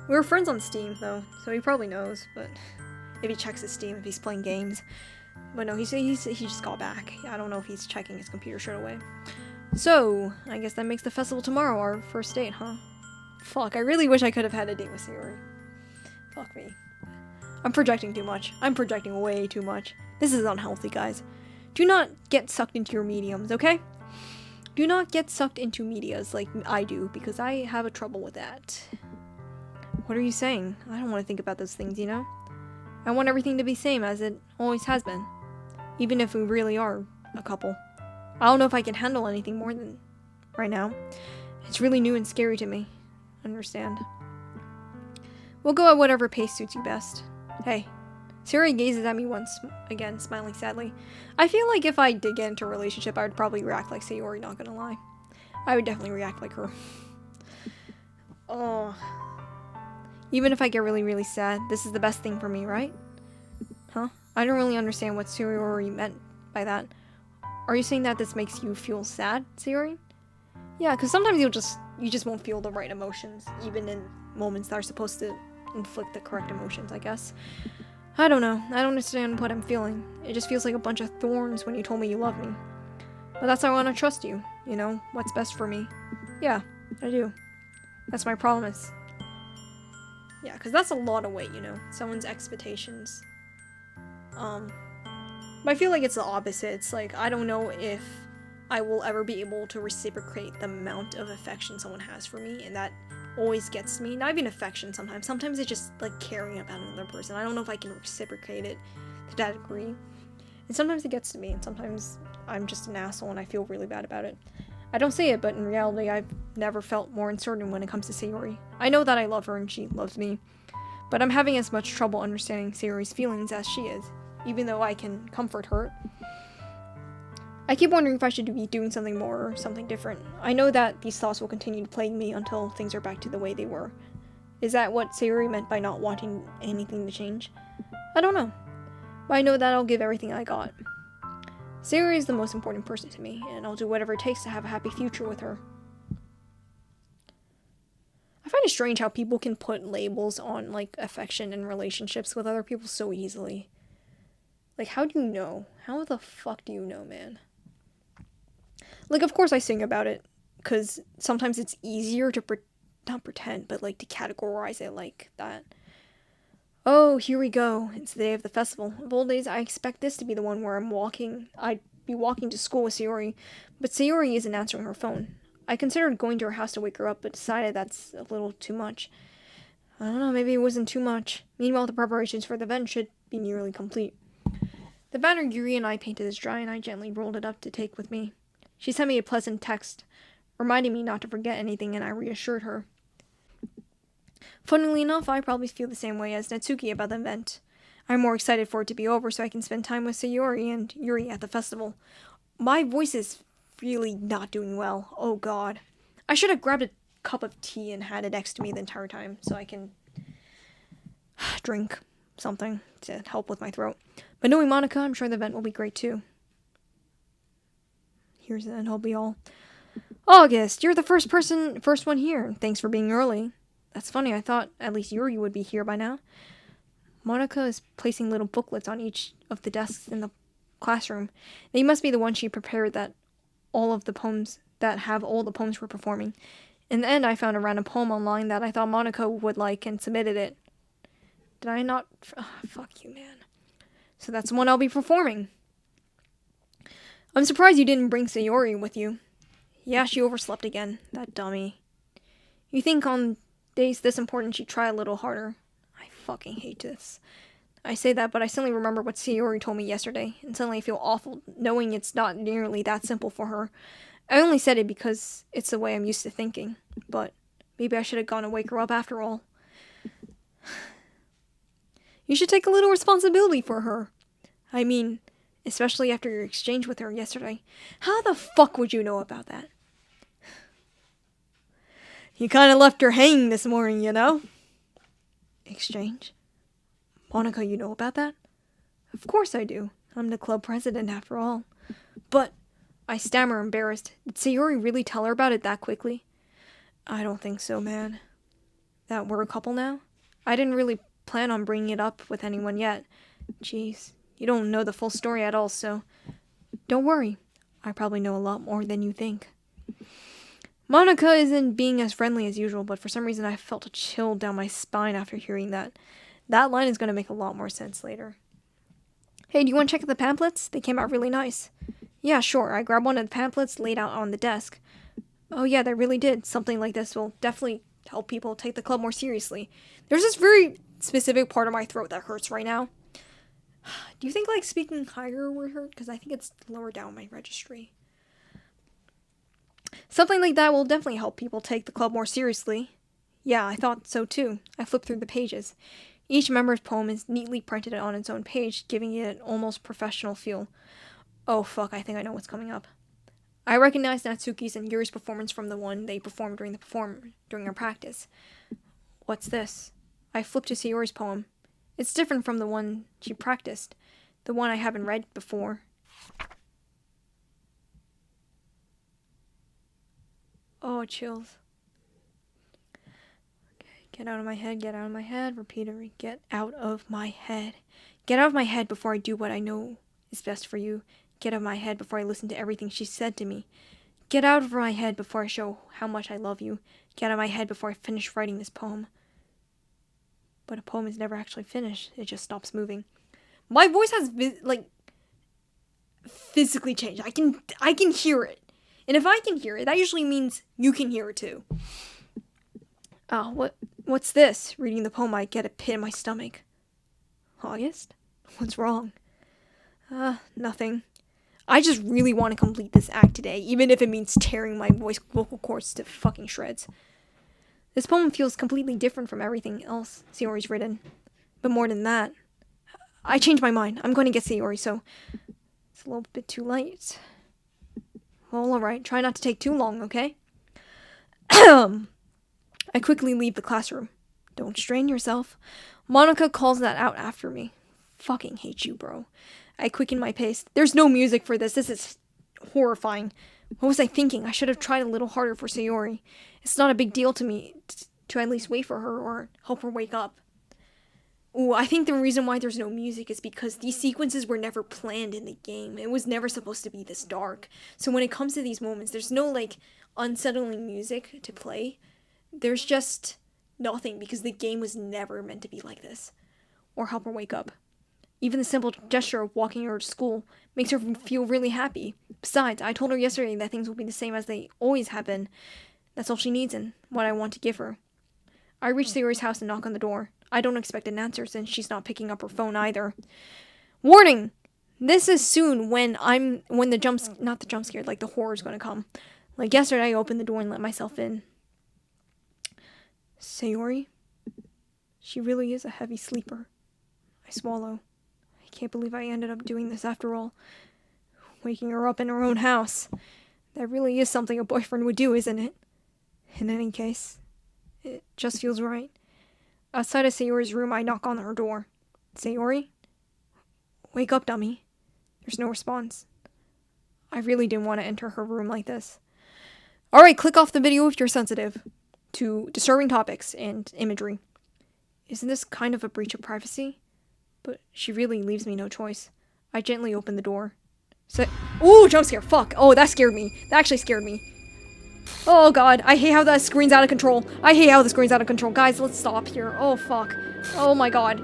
S1: We were friends on Steam, though, so he probably knows, but if he checks his Steam, if he's playing games. But no, he just got back. I don't know if he's checking his computer straight away. So, I guess that makes the festival tomorrow our first date, huh? Fuck, I really wish I could have had a date with Sayori. Fuck me. I'm projecting too much. I'm projecting way too much. This is unhealthy, guys. Do not get sucked into your mediums, okay? Do not get sucked into medias like I do, because I have a trouble with that. What are you saying? I don't want to think about those things, you know? I want everything to be same as it always has been. Even if we really are a couple. I don't know if I can handle anything more than right now. It's really new and scary to me. Understand. We'll go at whatever pace suits you best. Hey. Sayori gazes at me once again, smiling sadly. I feel like if I did get into a relationship, I would probably react like Sayori, not gonna lie. I would definitely react like her. Oh. Even if I get really, really sad, this is the best thing for me, right? Huh? I don't really understand what Sayori meant by that. Are you saying that this makes you feel sad, Sayori? Yeah, because sometimes you just won't feel the right emotions, even in moments that are supposed to inflict the correct emotions, I guess. I don't know. I don't understand what I'm feeling. It just feels like a bunch of thorns when you told me you love me. But that's why I want to trust you, you know? What's best for me. Yeah, I do. That's my promise. Yeah, because that's a lot of weight, you know? Someone's expectations. But I feel like it's the opposite. It's like, I don't know if I will ever be able to reciprocate the amount of affection someone has for me, and that always gets me. Not even affection sometimes. Sometimes it's just like caring about another person. I don't know if I can reciprocate it to that degree. And sometimes it gets to me, and sometimes I'm just an asshole and I feel really bad about it. I don't say it, but in reality, I've never felt more uncertain when it comes to Sayori. I know that I love her and she loves me, but I'm having as much trouble understanding Sayori's feelings as she is, even though I can comfort her. I keep wondering if I should be doing something more or something different. I know that these thoughts will continue to plague me until things are back to the way they were. Is that what Sayori meant by not wanting anything to change? I don't know. But I know that I'll give everything I got. Sayori is the most important person to me, and I'll do whatever it takes to have a happy future with her. I find it strange how people can put labels on, like, affection and relationships with other people so easily. Like, how do you know? How the fuck do you know, man? Like, of course I sing about it, because sometimes it's easier to, not pretend, but, like, to categorize it like that. Oh, here we go. It's the day of the festival. Of all days, I expect this to be the one where I'd be walking to school with Sayori, but Sayori isn't answering her phone. I considered going to her house to wake her up, but decided that's a little too much. I don't know, maybe it wasn't too much. Meanwhile, the preparations for the event should be nearly complete. The banner Yuri and I painted is dry, and I gently rolled it up to take with me. She sent me a pleasant text, reminding me not to forget anything, and I reassured her. Funnily enough, I probably feel the same way as Natsuki about the event. I'm more excited for it to be over so I can spend time with Sayori and Yuri at the festival. My voice is really not doing well. Oh god. I should have grabbed a cup of tea and had it next to me the entire time so I can drink something to help with my throat. But knowing Monica, I'm sure the event will be great too. Here's an I'll be all. August, you're the first one here. Thanks for being early. That's funny, I thought at least Yuri would be here by now. Monica is placing little booklets on each of the desks in the classroom. They must be the ones she prepared that have all the poems we're performing. In the end, I found a random poem online that I thought Monica would like and submitted it. Did I not? Fuck you, man. So that's the one I'll be performing. I'm surprised you didn't bring Sayori with you. Yeah, she overslept again. That dummy. You think on days this important she'd try a little harder. I fucking hate this. I say that, but I suddenly remember what Sayori told me yesterday, and suddenly I feel awful knowing it's not nearly that simple for her. I only said it because it's the way I'm used to thinking, but maybe I should have gone and wake her up after all. You should take a little responsibility for her. I mean, especially after your exchange with her yesterday. How the fuck would you know about that? You kind of left her hanging this morning, you know? Exchange? Monica, you know about that? Of course I do. I'm the club president after all. But, I stammer, embarrassed. Did Sayori really tell her about it that quickly? I don't think so, man. That we're a couple now? I didn't really plan on bringing it up with anyone yet. Jeez, you don't know the full story at all, so... Don't worry. I probably know a lot more than you think. Monica isn't being as friendly as usual, but for some reason I felt a chill down my spine after hearing that. That line is going to make a lot more sense later. Hey, do you want to check out the pamphlets? They came out really nice. Yeah, sure. I grabbed one of the pamphlets laid out on the desk. Oh yeah, they really did. Something like this will definitely help people take the club more seriously. There's this very specific part of my throat that hurts right now. Do you think, like, speaking higher would hurt? Because I think it's lower down my registry. Something like that will definitely help people take the club more seriously. Yeah, I thought so too. I flipped through the pages. Each member's poem is neatly printed on its own page, giving it an almost professional feel. Oh fuck, I think I know what's coming up. I recognize Natsuki's and Yuri's performance from the one they performed during our practice. What's this? I flipped to Sayori's poem. It's different from the one she practiced, the one I haven't read before. Oh, chills. Get out of my head, get out of my head. Repeat it. Get out of my head. Get out of my head before I do what I know is best for you. Get out of my head before I listen to everything she said to me. Get out of my head before I show how much I love you. Get out of my head before I finish writing this poem. But a poem is never actually finished. It just stops moving. My voice has, physically changed. I can hear it. And if I can hear it, that usually means you can hear it too. Oh, what's this? Reading the poem, I get a pit in my stomach. August? What's wrong? Nothing. I just really want to complete this act today, even if it means tearing my vocal cords to fucking shreds. This poem feels completely different from everything else Sayori's written. But more than that, I changed my mind. I'm going to get Sayori, so it's a little bit too late. Well, alright. Try not to take too long, okay? I quickly leave the classroom. Don't strain yourself. Monica calls that out after me. Fucking hate you, bro. I quicken my pace. There's no music for this. This is horrifying. What was I thinking? I should have tried a little harder for Sayori. It's not a big deal to me to at least wait for her or help her wake up. Ooh, I think the reason why there's no music is because these sequences were never planned in the game. It was never supposed to be this dark. So when it comes to these moments, there's no, like, unsettling music to play. There's just nothing because the game was never meant to be like this. Or help her wake up. Even the simple gesture of walking her to school makes her feel really happy. Besides, I told her yesterday that things will be the same as they always have been. That's all she needs and what I want to give her. I reach Sayori's house and knock on the door. I don't expect an answer since she's not picking up her phone either. Warning! This is soon when the horror's gonna come. Like yesterday, I opened the door and let myself in. Sayori? She really is a heavy sleeper. I swallow. I can't believe I ended up doing this after all. Waking her up in her own house. That really is something a boyfriend would do, isn't it? In any case, it just feels right. Outside of Sayori's room, I knock on her door. Sayori? Wake up, dummy. There's no response. I really didn't want to enter her room like this. Alright, click off the video if you're sensitive to disturbing topics and imagery. Isn't this kind of a breach of privacy? But she really leaves me no choice. I gently open the door. Ooh, jump scare, fuck. Oh, that scared me. That actually scared me. Oh god, I hate how that screen's out of control. I hate how the screen's out of control. Guys, let's stop here. Oh fuck. Oh my god.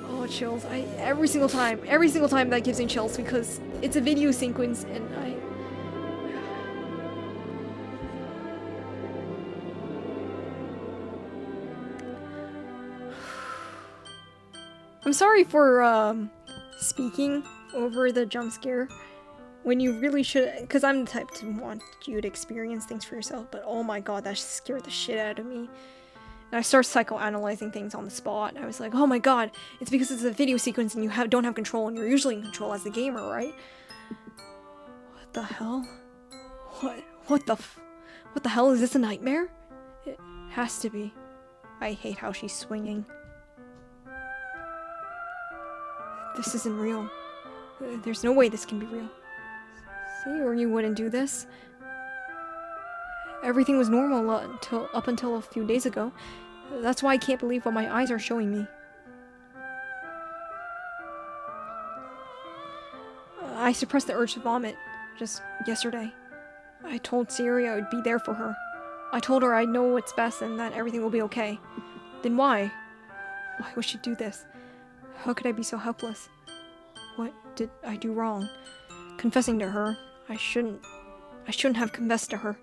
S1: Oh, chills. Every single time that gives me chills because it's a video sequence and I'm sorry for, speaking over the jump scare. When you really should, because I'm the type to want you to experience things for yourself, but oh my god, that scared the shit out of me. And I start psychoanalyzing things on the spot. I was like, oh my god, it's because it's a video sequence and you don't have control, and you're usually in control as the gamer, right? What the hell? What the hell? Is this a nightmare? It has to be. I hate how she's swinging. This isn't real. There's no way this can be real. See, or you wouldn't do this. Everything was normal up until a few days ago. That's why I can't believe what my eyes are showing me. I suppressed the urge to vomit just yesterday. I told Siri I would be there for her. I told her I know what's best and that everything will be okay. Then why? Why would she do this? How could I be so helpless? What did I do wrong? Confessing to her. I shouldn't have confessed to her.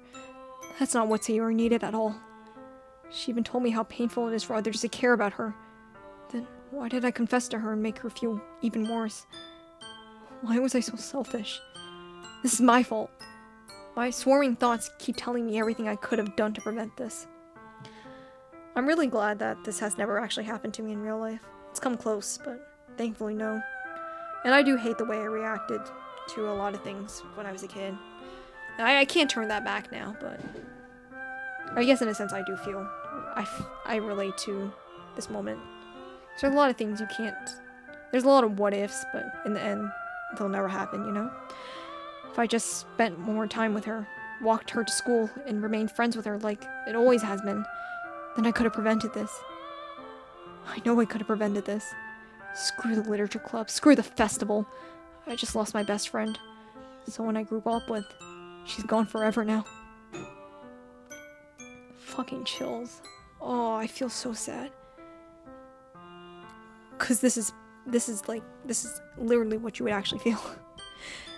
S1: That's not what Sayori needed at all. She even told me how painful it is for others to care about her. Then why did I confess to her and make her feel even worse? Why was I so selfish? This is my fault. My swarming thoughts keep telling me everything I could have done to prevent this. I'm really glad that this has never actually happened to me in real life. It's come close, but thankfully no. And I do hate the way I reacted to a lot of things when I was a kid. And I can't turn that back now, but I guess in a sense I do feel I relate to this moment. There's a lot of things you can't. There's a lot of what ifs, but in the end, they'll never happen, you know? If I just spent more time with her, walked her to school, and remained friends with her like it always has been, then I could have prevented this. I know I could have prevented this. Screw the literature club, screw the festival. I just lost my best friend. Someone I grew up with. She's gone forever now. Fucking chills. Oh, I feel so sad. Cause this is literally what you would actually feel.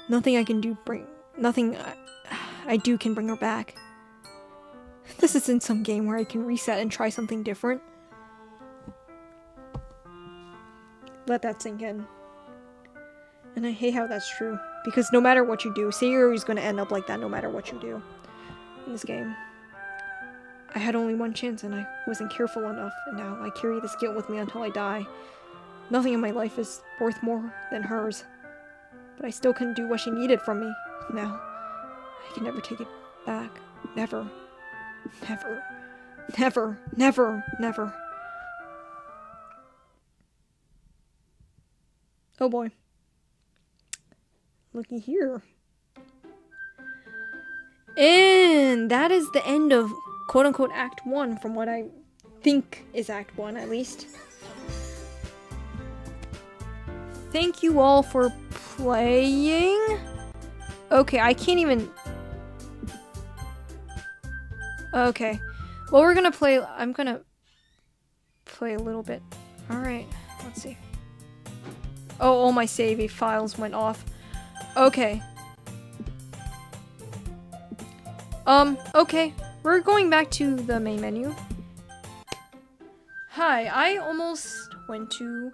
S1: Nothing I can do nothing I do can bring her back. This isn't some game where I can reset and try something different. Let that sink in. And I hate how that's true. Because no matter what you do, Sayori is going to end up like that no matter what you do in this game. I had only one chance and I wasn't careful enough, and now I carry this guilt with me until I die. Nothing in my life is worth more than hers. But I still couldn't do what she needed from me. Now, I can never take it back. Never. Never. Never. Never. Never. Oh boy. Looky here. And that is the end of quote-unquote Act 1, from what I think is Act 1, at least. Thank you all for playing. Okay, I can't even... Okay. Well, we're gonna play... I'm gonna play a little bit. Alright, let's see. Oh, all my savey files went off. Okay. Okay. We're going back to the main menu. Hi, I almost went to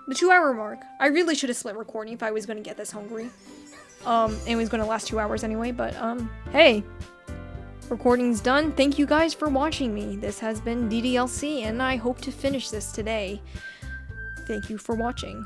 S1: the 2-hour mark. I really should have split recording if I was gonna get this hungry. It was gonna last 2 hours anyway, but, hey. Recording's done. Thank you guys for watching me. This has been DDLC, and I hope to finish this today. Thank you for watching.